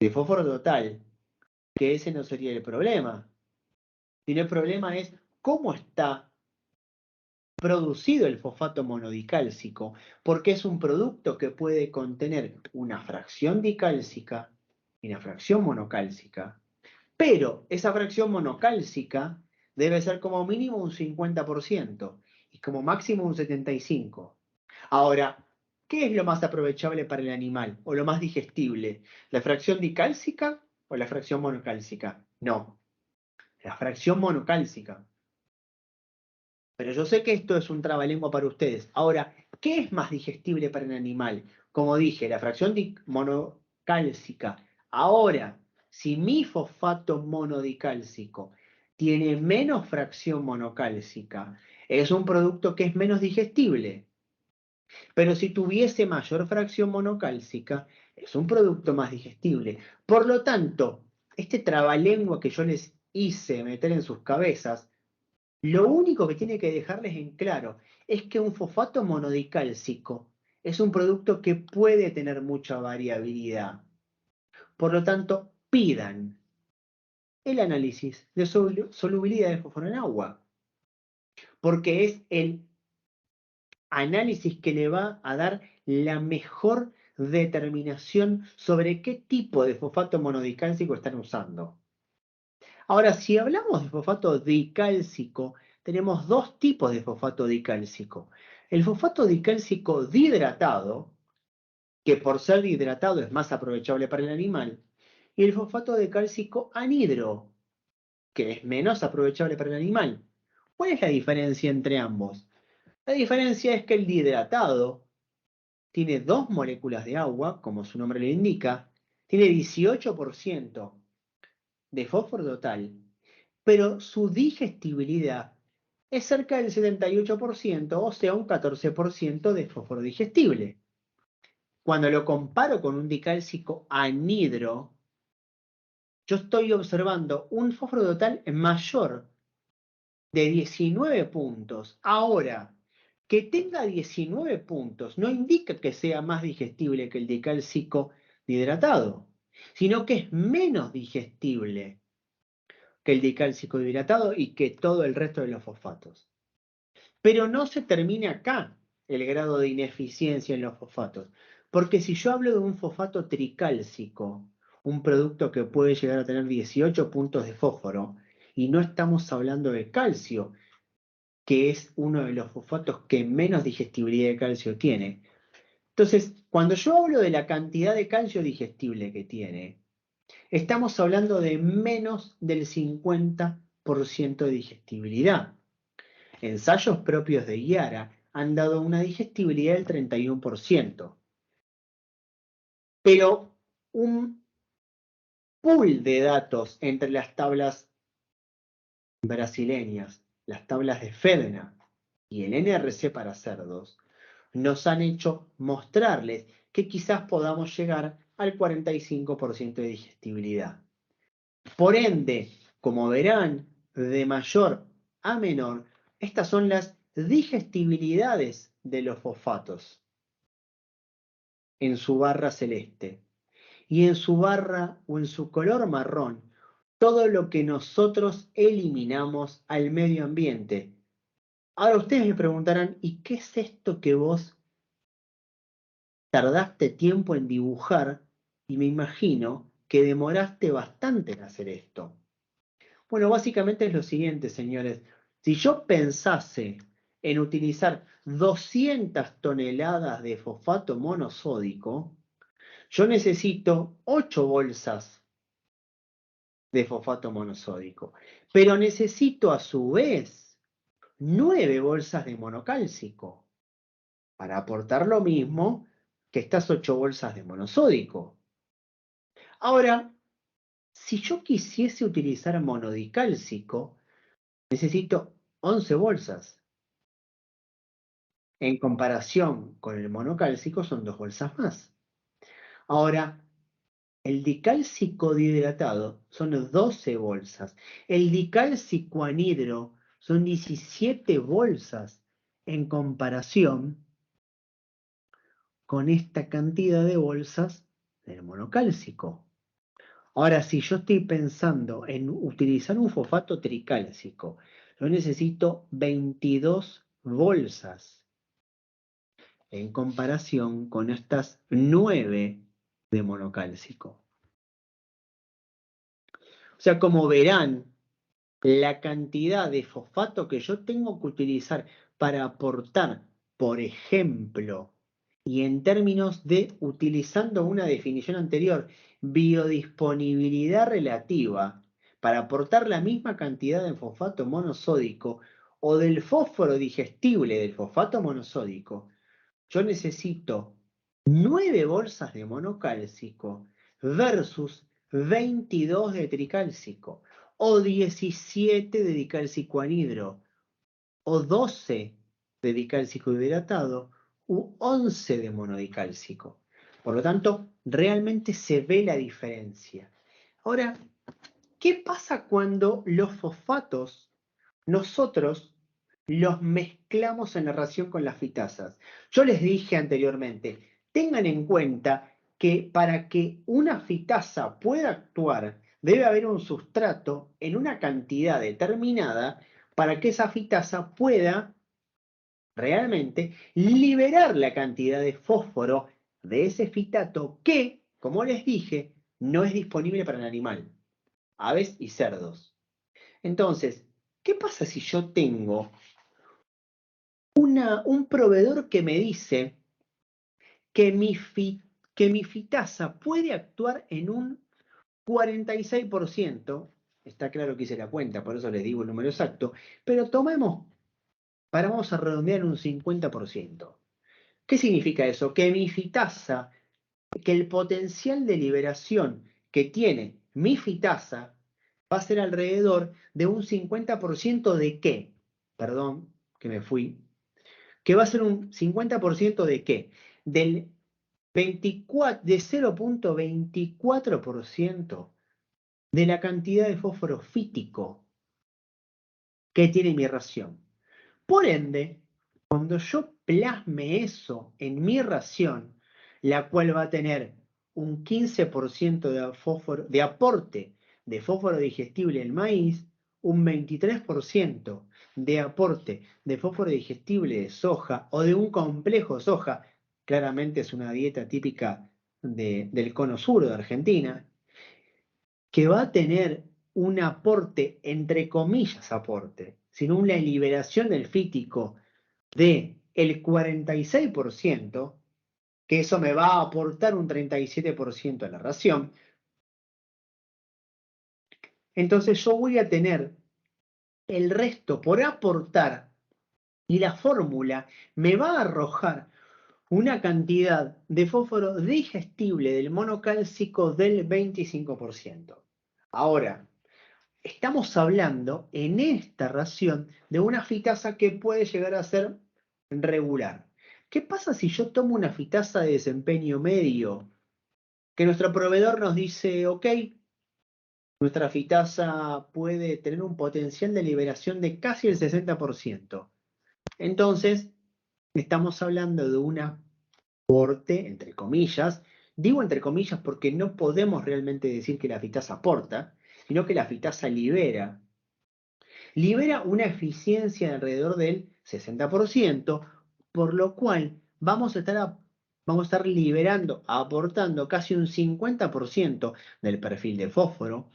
de fósforo total, que ese no sería el problema, sino el problema es cómo está producido el fosfato monodicálcico, porque es un producto que puede contener una fracción dicálcica y una fracción monocálcica, pero esa fracción monocálcica debe ser como mínimo un 50% y como máximo un 75%. Ahora, ¿qué es lo más aprovechable para el animal o lo más digestible? ¿La fracción dicálcica o la fracción monocálcica? No, la fracción monocálcica. Pero yo sé que esto es un trabalengua para ustedes. Ahora, ¿qué es más digestible para el animal? Como dije, la fracción monocálcica. Ahora, si mi fosfato monodicálcico tiene menos fracción monocálcica, es un producto que es menos digestible. Pero si tuviese mayor fracción monocálcica, es un producto más digestible. Por lo tanto, este trabalengua que yo les hice meter en sus cabezas, lo único que tiene que dejarles en claro es que un fosfato monodicálcico es un producto que puede tener mucha variabilidad. Por lo tanto, pidan el análisis de solubilidad de fósforo en agua, porque es el análisis que le va a dar la mejor determinación sobre qué tipo de fosfato monodicálcico están usando. Ahora, si hablamos de fosfato dicálcico, tenemos dos tipos de fosfato dicálcico. El fosfato dicálcico dihidratado, que por ser dihidratado es más aprovechable para el animal, y el fosfato dicálcico anhidro, que es menos aprovechable para el animal. ¿Cuál es la diferencia entre ambos? La diferencia es que el dihidratado tiene dos moléculas de agua, como su nombre le indica, tiene 18% de fósforo total, pero su digestibilidad es cerca del 78%, o sea, un 14% de fósforo digestible. Cuando lo comparo con un dicálcico anhidro, yo estoy observando un fósforo total mayor de 19 puntos. Ahora, que tenga 19 puntos no indica que sea más digestible que el dicálcico dihidratado, sino que es menos digestible que el dicálcico dihidratado y que todo el resto de los fosfatos. Pero no se termina acá el grado de ineficiencia en los fosfatos, porque si yo hablo de un fosfato tricálcico, un producto que puede llegar a tener 18 puntos de fósforo, y no estamos hablando de calcio, que es uno de los fosfatos que menos digestibilidad de calcio tiene. Entonces, cuando yo hablo de la cantidad de calcio digestible que tiene, estamos hablando de menos del 50% de digestibilidad. Ensayos propios de Yara han dado una digestibilidad del 31%. Pero un pool de datos entre las tablas brasileñas, las tablas de FEDNA y el NRC para cerdos, nos han hecho mostrarles que quizás podamos llegar al 45% de digestibilidad. Por ende, como verán, de mayor a menor, estas son las digestibilidades de los fosfatos en su barra celeste. Y en su barra o en su color marrón, todo lo que nosotros eliminamos al medio ambiente. Ahora ustedes me preguntarán, ¿y qué es esto que vos tardaste tiempo en dibujar? Y me imagino que demoraste bastante en hacer esto. Bueno, básicamente es lo siguiente, señores. Si yo pensase en utilizar 200 toneladas de fosfato monosódico, yo necesito 8 bolsas de fosfato monosódico. Pero necesito a su vez 9 bolsas de monocálcico para aportar lo mismo que estas 8 bolsas de monosódico. Ahora, si yo quisiese utilizar monodicálcico, necesito 11 bolsas. En comparación con el monocálcico son 2 bolsas más. Ahora, el dicálcico dihidratado son 12 bolsas. El dicálcico anhidro son 17 bolsas en comparación con esta cantidad de bolsas del monocálcico. Ahora, si yo estoy pensando en utilizar un fosfato tricálcico, yo necesito 22 bolsas en comparación con estas 9 de monocálcico. O sea, como verán, la cantidad de fosfato que yo tengo que utilizar para aportar, por ejemplo, y en términos de, utilizando una definición anterior, biodisponibilidad relativa, para aportar la misma cantidad de fosfato monosódico o del fósforo digestible del fosfato monosódico, yo necesito 9 bolsas de monocálcico versus 22 de tricálcico, o 17 de dicálcico anhidro, o 12 de dicálcico hidratado, u 11 de monodicálcico. Por lo tanto, realmente se ve la diferencia. Ahora, ¿qué pasa cuando los fosfatos nosotros los mezclamos en la reacción con las fitasas? Yo les dije anteriormente, tengan en cuenta que para que una fitasa pueda actuar, debe haber un sustrato en una cantidad determinada para que esa fitasa pueda realmente liberar la cantidad de fósforo de ese fitato que, como les dije, no es disponible para el animal, aves y cerdos. Entonces, ¿qué pasa si yo tengo un proveedor que me dice que mi fitasa puede actuar en un 46%? Está claro que hice la cuenta, por eso les digo el número exacto, pero vamos a redondear en un 50%. ¿Qué significa eso? Que mi fitasa, que el potencial de liberación que tiene mi fitasa va a ser alrededor de un 50% de qué? Perdón, que me fui. Que va a ser un 50% de qué? Del 0.24% de la cantidad de fósforo fítico que tiene mi ración. Por ende, cuando yo plasme eso en mi ración, la cual va a tener un 15% de aporte de fósforo digestible del maíz, un 23% de aporte de fósforo digestible de soja o de un complejo soja, claramente es una dieta típica del cono sur de Argentina, que va a tener un aporte, entre comillas aporte, sino una liberación del fítico de el 46%, que eso me va a aportar un 37% a la ración, entonces yo voy a tener el resto por aportar y la fórmula me va a arrojar una cantidad de fósforo digestible del monocálcico del 25%. Ahora, estamos hablando en esta ración de una fitasa que puede llegar a ser regular. ¿Qué pasa si yo tomo una fitasa de desempeño medio que nuestro proveedor nos dice, ok, nuestra fitasa puede tener un potencial de liberación de casi el 60%. Entonces, estamos hablando de un aporte, entre comillas. Digo entre comillas porque no podemos realmente decir que la fitasa aporta, sino que la fitasa libera. Libera una eficiencia de alrededor del 60%, por lo cual vamos a estar liberando, aportando casi un 50% del perfil de fósforo.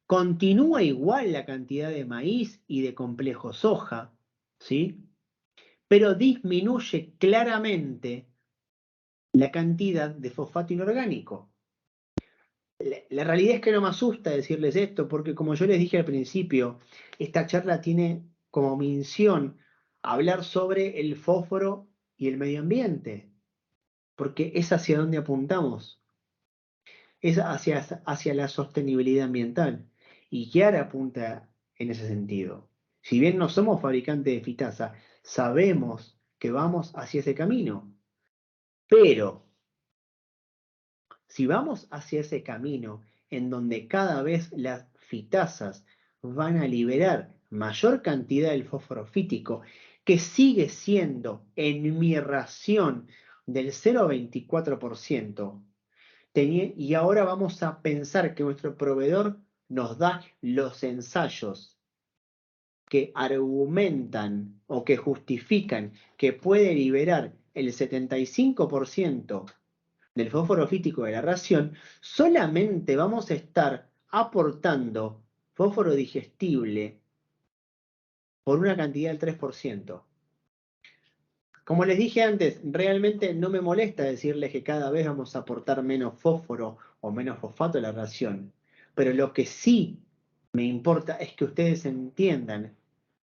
Continúa igual la cantidad de maíz y de complejo soja, ¿sí? Pero disminuye claramente la cantidad de fosfato inorgánico. La realidad es que no me asusta decirles esto, porque como yo les dije al principio, esta charla tiene como misión hablar sobre el fósforo y el medio ambiente, porque es hacia donde apuntamos, es hacia la sostenibilidad ambiental. Y Chiara apunta en ese sentido. Si bien no somos fabricantes de fitasa, sabemos que vamos hacia ese camino, pero si vamos hacia ese camino en donde cada vez las fitasas van a liberar mayor cantidad del fósforo fítico, que sigue siendo en mi ración del 0,24%, y ahora vamos a pensar que nuestro proveedor nos da los ensayos que argumentan o que justifican que puede liberar el 75% del fósforo fítico de la ración, solamente vamos a estar aportando fósforo digestible por una cantidad del 3%. Como les dije antes, realmente no me molesta decirles que cada vez vamos a aportar menos fósforo o menos fosfato a la ración, pero lo que sí me importa es que ustedes entiendan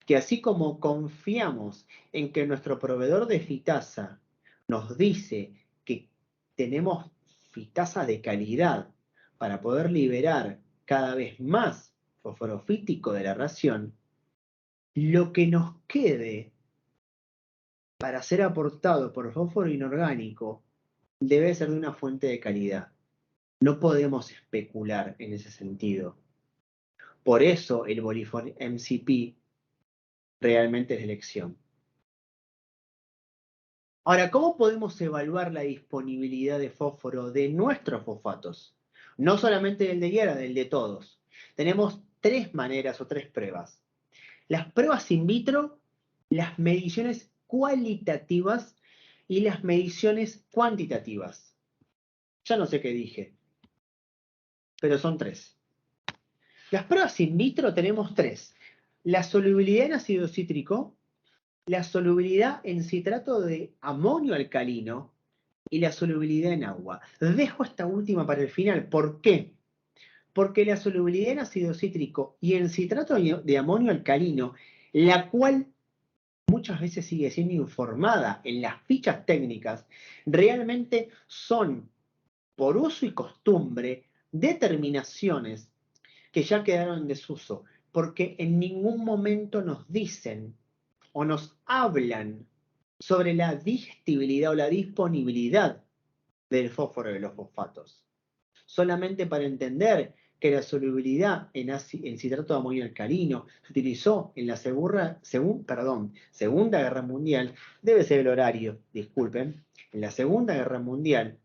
que así como confiamos en que nuestro proveedor de fitasa nos dice que tenemos fitasa de calidad para poder liberar cada vez más fósforo fítico de la ración, lo que nos quede para ser aportado por fósforo inorgánico debe ser de una fuente de calidad. No podemos especular en ese sentido. Por eso el Bolifón MCP realmente es de elección. Ahora, ¿cómo podemos evaluar la disponibilidad de fósforo de nuestros fosfatos? No solamente del de Chiara, del de todos. Tenemos tres maneras o tres pruebas. Las pruebas in vitro, las mediciones cualitativas y las mediciones cuantitativas. Ya no sé qué dije, pero son tres. Las pruebas in vitro tenemos tres. La solubilidad en ácido cítrico, la solubilidad en citrato de amonio alcalino y la solubilidad en agua. Dejo esta última para el final. ¿Por qué? Porque la solubilidad en ácido cítrico y en citrato de amonio alcalino, la cual muchas veces sigue siendo informada en las fichas técnicas, realmente son, por uso y costumbre, determinaciones que ya quedaron en desuso, porque en ningún momento nos dicen o nos hablan sobre la digestibilidad o la disponibilidad del fósforo de los fosfatos. Solamente para entender que la solubilidad en citrato de amonio alcalino se utilizó en la Segunda Guerra Mundial, debe ser el horario, disculpen, en la Segunda Guerra Mundial,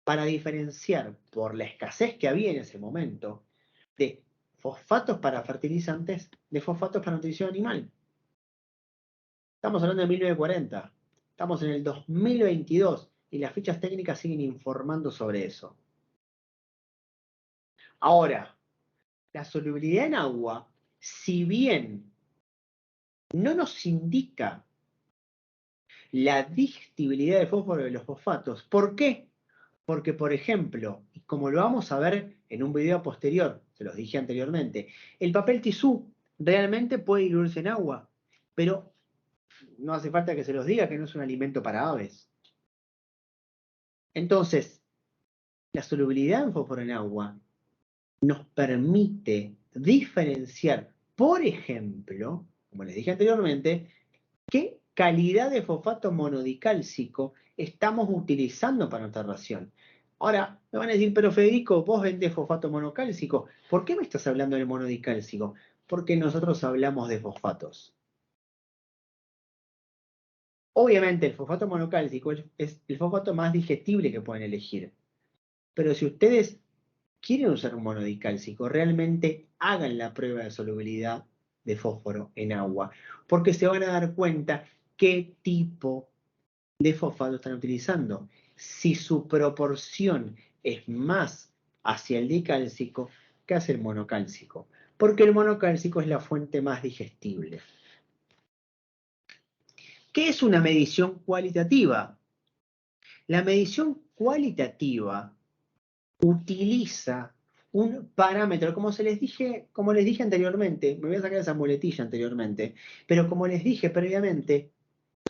para diferenciar por la escasez que había en ese momento de fosfatos para fertilizantes de fosfatos para nutrición animal. Estamos hablando de 1940, estamos en el 2022 y las fichas técnicas siguen informando sobre eso. Ahora, la solubilidad en agua, si bien no nos indica la digestibilidad del fósforo de los fosfatos, ¿por qué? Porque, por ejemplo, y como lo vamos a ver en un video posterior, se los dije anteriormente, el papel tisú realmente puede diluirse en agua, pero no hace falta que se los diga que no es un alimento para aves. Entonces, la solubilidad en fósforo en agua nos permite diferenciar, por ejemplo, como les dije anteriormente, qué calidad de fosfato monodicálcico estamos utilizando para nuestra ración. Ahora, me van a decir, pero Federico, vos vendés fosfato monocálcico. ¿Por qué me estás hablando del monodicálcico? Porque nosotros hablamos de fosfatos. Obviamente, el fosfato monocálcico es el fosfato más digestible que pueden elegir. Pero si ustedes quieren usar un monodicálcico, realmente hagan la prueba de solubilidad de fósforo en agua, porque se van a dar cuenta qué tipo de fosfato están utilizando. Si su proporción es más hacia el dicálcico que hacia el monocálcico, porque el monocálcico es la fuente más digestible. ¿Qué es una medición cualitativa? La medición cualitativa utiliza un parámetro, como les dije anteriormente, me voy a sacar esa muletilla anteriormente, pero como les dije previamente,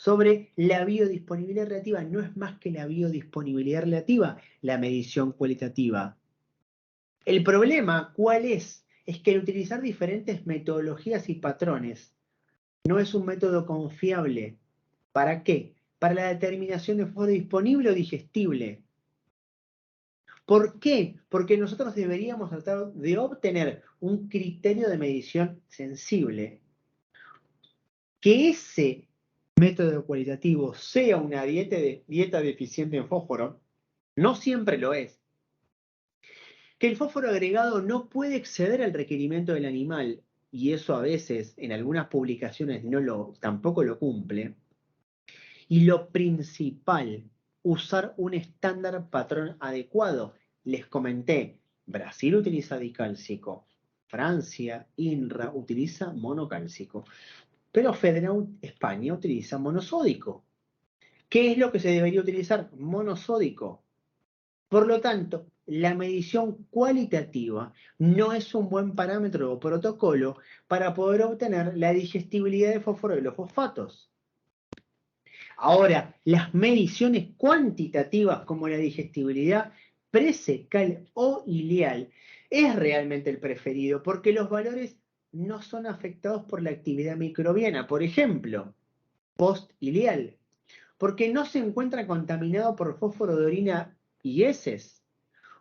sobre la biodisponibilidad relativa, no es más que la biodisponibilidad relativa, la medición cualitativa. El problema, ¿cuál es? Es que el utilizar diferentes metodologías y patrones no es un método confiable. ¿Para qué? Para la determinación de fósforo disponible o digestible. ¿Por qué? Porque nosotros deberíamos tratar de obtener un criterio de medición sensible. Que ese método cualitativo sea una dieta deficiente en fósforo, no siempre lo es. Que el fósforo agregado no puede exceder el requerimiento del animal, y eso a veces en algunas publicaciones tampoco lo cumple. Y lo principal, usar un estándar patrón adecuado. Les comenté, Brasil utiliza dicálcico, Francia, INRA utiliza monocálcico, pero FEDERAU España utiliza monosódico. ¿Qué es lo que se debería utilizar? Monosódico. Por lo tanto, la medición cualitativa no es un buen parámetro o protocolo para poder obtener la digestibilidad de fósforo de los fosfatos. Ahora, las mediciones cuantitativas como la digestibilidad presecal o ileal es realmente el preferido porque los valores no son afectados por la actividad microbiana. Por ejemplo, post-ileal, porque no se encuentra contaminado por fósforo de orina y heces,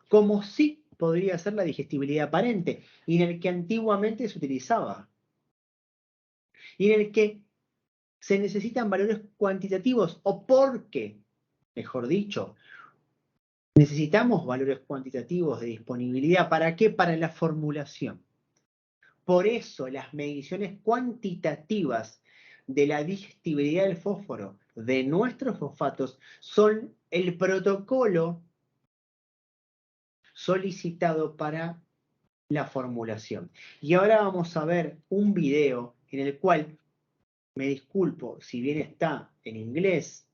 como sí podría ser la digestibilidad aparente, y en el que antiguamente se utilizaba, y en el que se necesitan valores cuantitativos, o porque, mejor dicho, necesitamos valores cuantitativos de disponibilidad. ¿Para qué? Para la formulación. Por eso las mediciones cuantitativas de la digestibilidad del fósforo de nuestros fosfatos son el protocolo solicitado para la formulación. Y ahora vamos a ver un video en el cual, me disculpo, si bien está en inglés,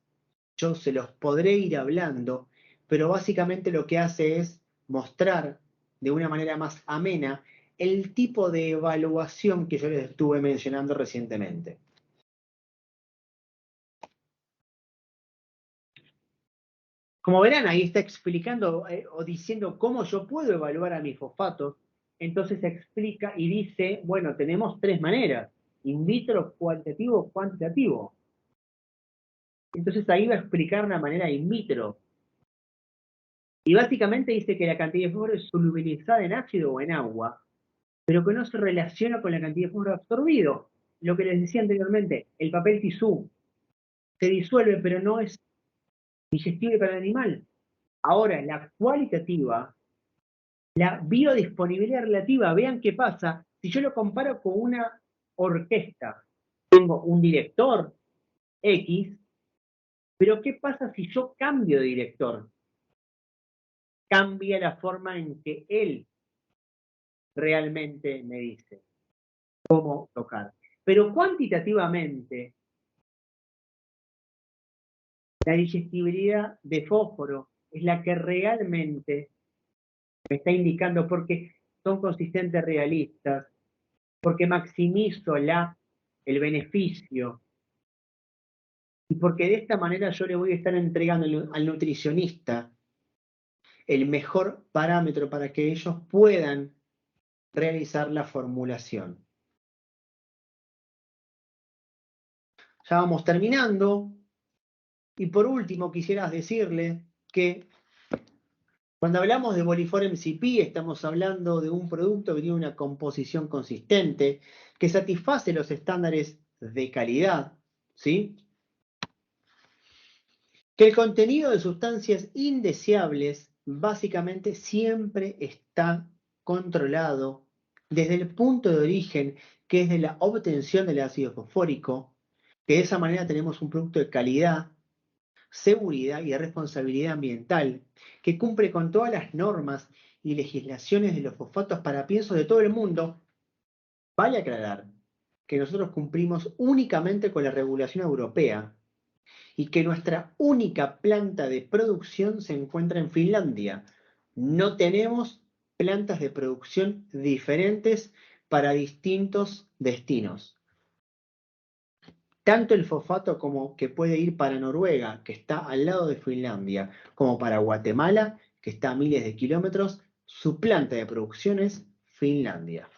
yo se los podré ir hablando, pero básicamente lo que hace es mostrar de una manera más amena el tipo de evaluación que yo les estuve mencionando recientemente. Como verán, ahí está explicando o diciendo cómo yo puedo evaluar a mis fosfatos. Entonces explica y dice, bueno, tenemos tres maneras: in vitro, cualitativo, cuantitativo. Entonces ahí va a explicar una manera in vitro. Y básicamente dice que la cantidad de fósforo es solubilizada en ácido o en agua, pero que no se relaciona con la cantidad de fósforo absorbido. Lo que les decía anteriormente, el papel tisú se disuelve, pero no es digestible para el animal. Ahora, la cualitativa, la biodisponibilidad relativa, vean qué pasa si yo lo comparo con una orquesta. Tengo un director X, pero ¿qué pasa si yo cambio de director? Cambia la forma en que él realmente me dice cómo tocar. Pero cuantitativamente, la digestibilidad de fósforo es la que realmente me está indicando, porque son consistentes realistas, porque maximizo el beneficio, y porque de esta manera yo le voy a estar entregando al nutricionista el mejor parámetro para que ellos puedan realizar la formulación. Ya vamos terminando. Y por último, quisiera decirle que Cuando hablamos de Boliform CP, estamos hablando de un producto que tiene una composición consistente, que satisface los estándares de calidad, ¿sí? Que el contenido de sustancias indeseables básicamente siempre está controlado desde el punto de origen, que es de la obtención del ácido fosfórico, que de esa manera tenemos un producto de calidad, seguridad y responsabilidad ambiental, que cumple con todas las normas y legislaciones de los fosfatos para piensos de todo el mundo. Vale aclarar que nosotros cumplimos únicamente con la regulación europea y que nuestra única planta de producción se encuentra en Finlandia. No tenemos plantas de producción diferentes para distintos destinos. Tanto el fosfato como que puede ir para Noruega, que está al lado de Finlandia, como para Guatemala, que está a miles de kilómetros, su planta de producción es Finlandia.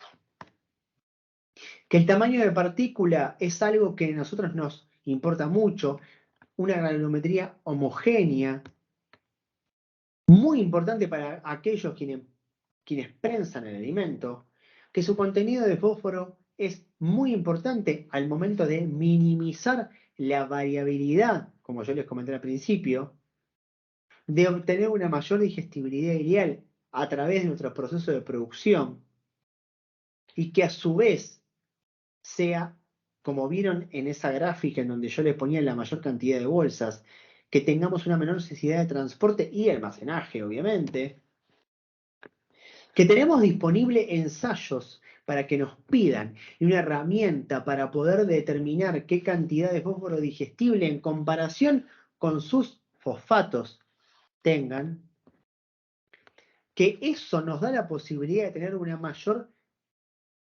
Que el tamaño de partícula es algo que a nosotros nos importa mucho, una granulometría homogénea, muy importante para aquellos quienes prensan el alimento, que su contenido de fósforo es muy importante al momento de minimizar la variabilidad, como yo les comenté al principio, de obtener una mayor digestibilidad ideal a través de nuestro proceso de producción y que a su vez sea, como vieron en esa gráfica en donde yo les ponía la mayor cantidad de bolsas, que tengamos una menor necesidad de transporte y almacenaje, obviamente, que tenemos disponible ensayos para que nos pidan y una herramienta para poder determinar qué cantidad de fósforo digestible en comparación con sus fosfatos tengan, que eso nos da la posibilidad de tener una mayor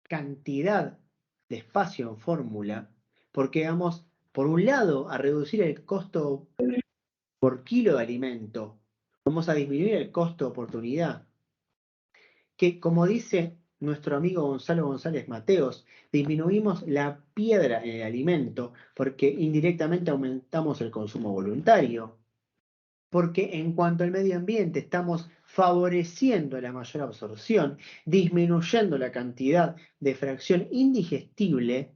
cantidad de espacio en fórmula, porque vamos, por un lado, a reducir el costo por kilo de alimento, vamos a disminuir el costo de oportunidad, que como dice nuestro amigo Gonzalo González Mateos, disminuimos la piedra en el alimento porque indirectamente aumentamos el consumo voluntario, porque en cuanto al medio ambiente estamos favoreciendo la mayor absorción, disminuyendo la cantidad de fracción indigestible,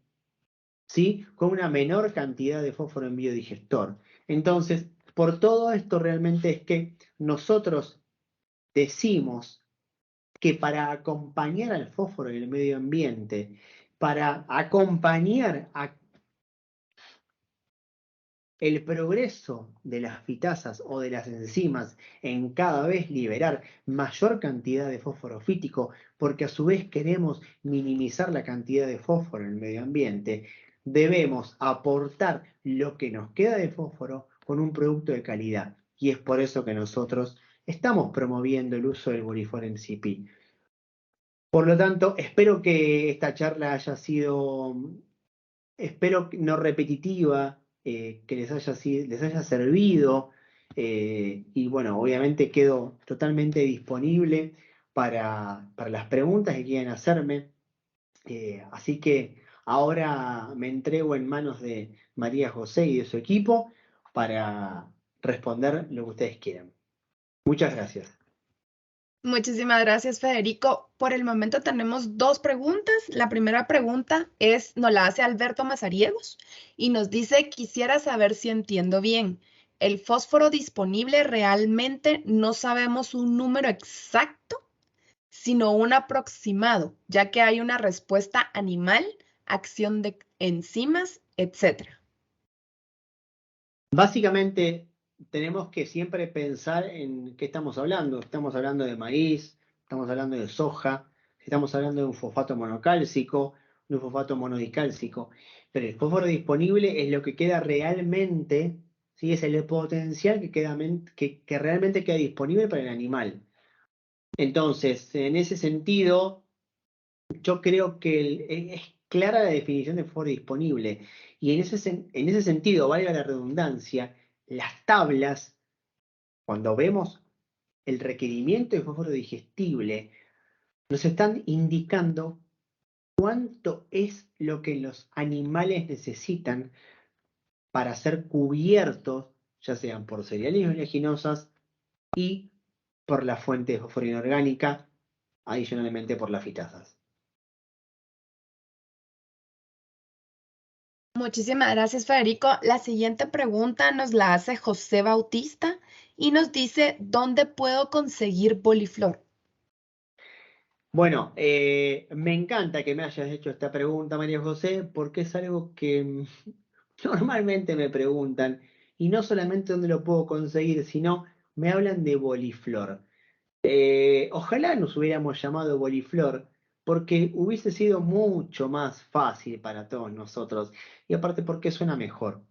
¿sí? Con una menor cantidad de fósforo en biodigestor. Entonces, por todo esto realmente es que nosotros decimos que para acompañar al fósforo en el medio ambiente, para acompañar el progreso de las fitasas o de las enzimas en cada vez liberar mayor cantidad de fósforo fítico, porque a su vez queremos minimizar la cantidad de fósforo en el medio ambiente, debemos aportar lo que nos queda de fósforo con un producto de calidad. Y es por eso que nosotros estamos promoviendo el uso del Boliform CP. Por lo tanto, espero que esta charla haya sido, espero no repetitiva, que les haya servido. Y bueno, obviamente quedo totalmente disponible para las preguntas que quieran hacerme. Así que ahora me entrego en manos de María José y de su equipo para responder lo que ustedes quieran. Muchas gracias. Muchísimas gracias, Federico. Por el momento tenemos dos preguntas. La primera pregunta nos la hace Alberto Mazariegos y nos dice, quisiera saber si entiendo bien. ¿El fósforo disponible realmente no sabemos un número exacto, sino un aproximado, ya que hay una respuesta animal, acción de enzimas, etcétera? Básicamente, tenemos que siempre pensar en qué estamos hablando. Estamos hablando de maíz, estamos hablando de soja, estamos hablando de un fosfato monocálcico, de un fosfato monodicálcico. Pero el fósforo disponible es lo que queda realmente, ¿sí? Es el potencial que realmente queda disponible para el animal. Entonces, en ese sentido, yo creo que es clara la definición de foro disponible. Y en ese sentido, valga la redundancia, las tablas, cuando vemos el requerimiento de fósforo digestible, nos están indicando cuánto es lo que los animales necesitan para ser cubiertos, ya sean por cereales oleaginosas y por la fuente de fósforo inorgánica, adicionalmente por las fitazas. Muchísimas gracias, Federico. La siguiente pregunta nos la hace José Bautista y nos dice, ¿dónde puedo conseguir boliflor? Bueno, me encanta que me hayas hecho esta pregunta, María José, porque es algo que normalmente me preguntan, y no solamente dónde lo puedo conseguir, sino me hablan de boliflor. Ojalá nos hubiéramos llamado Boliflor, porque hubiese sido mucho más fácil para todos nosotros. Y aparte porque suena mejor,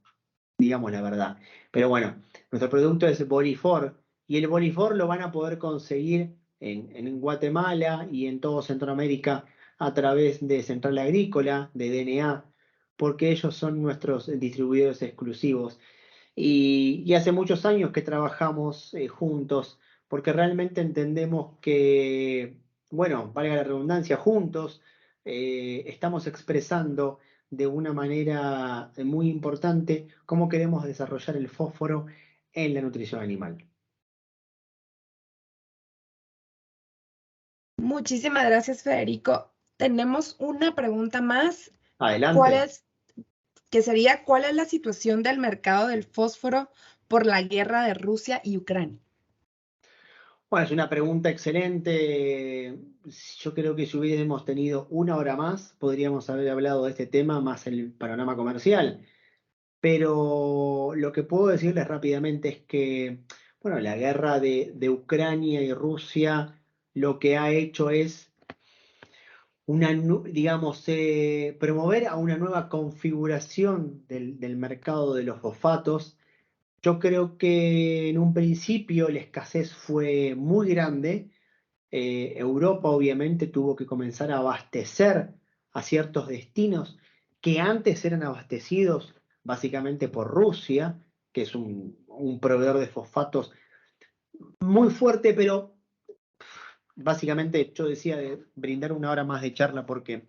digamos la verdad. Pero bueno, nuestro producto es Bolifor, y el Bolifor lo van a poder conseguir en Guatemala y en todo Centroamérica a través de Central Agrícola, de DNA, porque ellos son nuestros distribuidores exclusivos. Y hace muchos años que trabajamos juntos, porque realmente entendemos que, bueno, valga la redundancia, juntos estamos expresando de una manera muy importante cómo queremos desarrollar el fósforo en la nutrición animal. Muchísimas gracias, Federico. Tenemos una pregunta más. ¿Cuál Adelante. es, que sería, ¿cuál es la situación del mercado del fósforo por la guerra de Rusia y Ucrania? Bueno, es una pregunta excelente. Yo creo que si hubiésemos tenido una hora más, podríamos haber hablado de este tema más el panorama comercial. Pero lo que puedo decirles rápidamente es que, bueno, la guerra de Ucrania y Rusia lo que ha hecho es digamos, promover a una nueva configuración del mercado de los fosfatos. Yo creo que en un principio la escasez fue muy grande. Europa obviamente tuvo que comenzar a abastecer a ciertos destinos que antes eran abastecidos básicamente por Rusia, que es un proveedor de fosfatos muy fuerte, pero básicamente yo decía de brindar una hora más de charla porque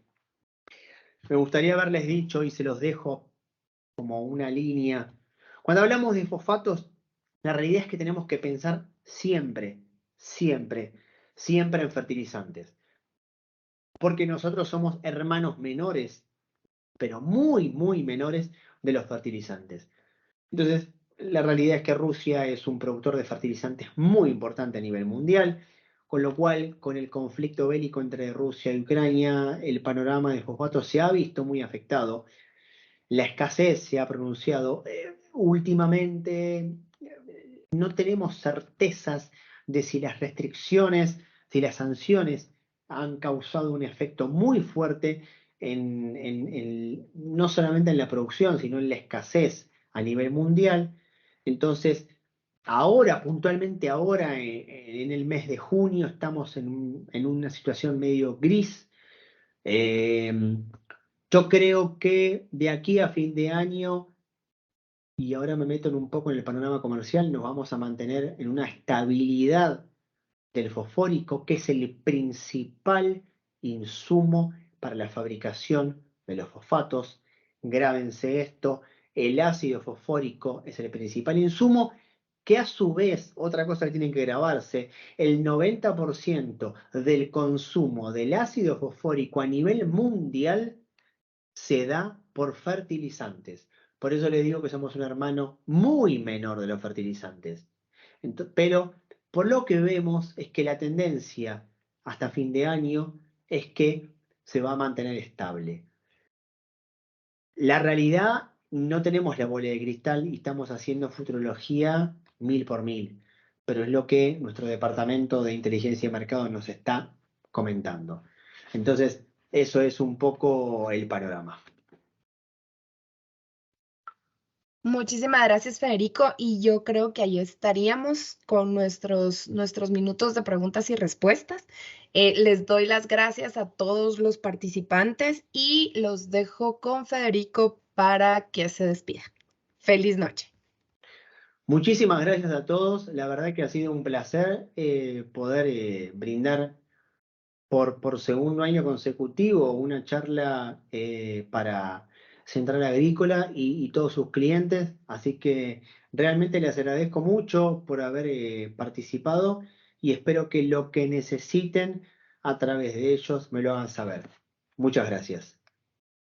me gustaría haberles dicho y se los dejo como una línea. Cuando hablamos de fosfatos, la realidad es que tenemos que pensar siempre, siempre, siempre en fertilizantes, porque nosotros somos hermanos menores, pero muy, muy menores de los fertilizantes. Entonces, la realidad es que Rusia es un productor de fertilizantes muy importante a nivel mundial, con lo cual, con el conflicto bélico entre Rusia y Ucrania, el panorama de fosfatos se ha visto muy afectado. La escasez se ha pronunciado últimamente. No tenemos certezas de si las restricciones, si las sanciones han causado un efecto muy fuerte no solamente en la producción, sino en la escasez a nivel mundial. Entonces, ahora, puntualmente ahora, en el mes de junio, estamos en una situación medio gris. Eh, yo creo que de aquí a fin de año, y ahora me meto un poco en el panorama comercial, nos vamos a mantener en una estabilidad del fosfórico, que es el principal insumo para la fabricación de los fosfatos. Grábense esto, el ácido fosfórico es el principal insumo, que a su vez, otra cosa que tienen que grabarse, el 90% del consumo del ácido fosfórico a nivel mundial se da por fertilizantes. Por eso les digo que somos un hermano muy menor de los fertilizantes. Pero por lo que vemos es que la tendencia hasta fin de año es que se va a mantener estable. La realidad, no tenemos la bola de cristal y estamos haciendo futurología mil por mil, pero es lo que nuestro departamento de inteligencia de mercado nos está comentando. Entonces, eso es un poco el panorama. Muchísimas gracias, Federico. Y yo creo que ahí estaríamos con nuestros minutos de preguntas y respuestas. Les doy las gracias a todos los participantes y los dejo con Federico para que se despida. Feliz noche. Muchísimas gracias a todos. La verdad que ha sido un placer poder brindar por segundo año consecutivo una charla para Central Agrícola y todos sus clientes. Así que realmente les agradezco mucho por haber participado y espero que lo que necesiten a través de ellos me lo hagan saber. Muchas gracias.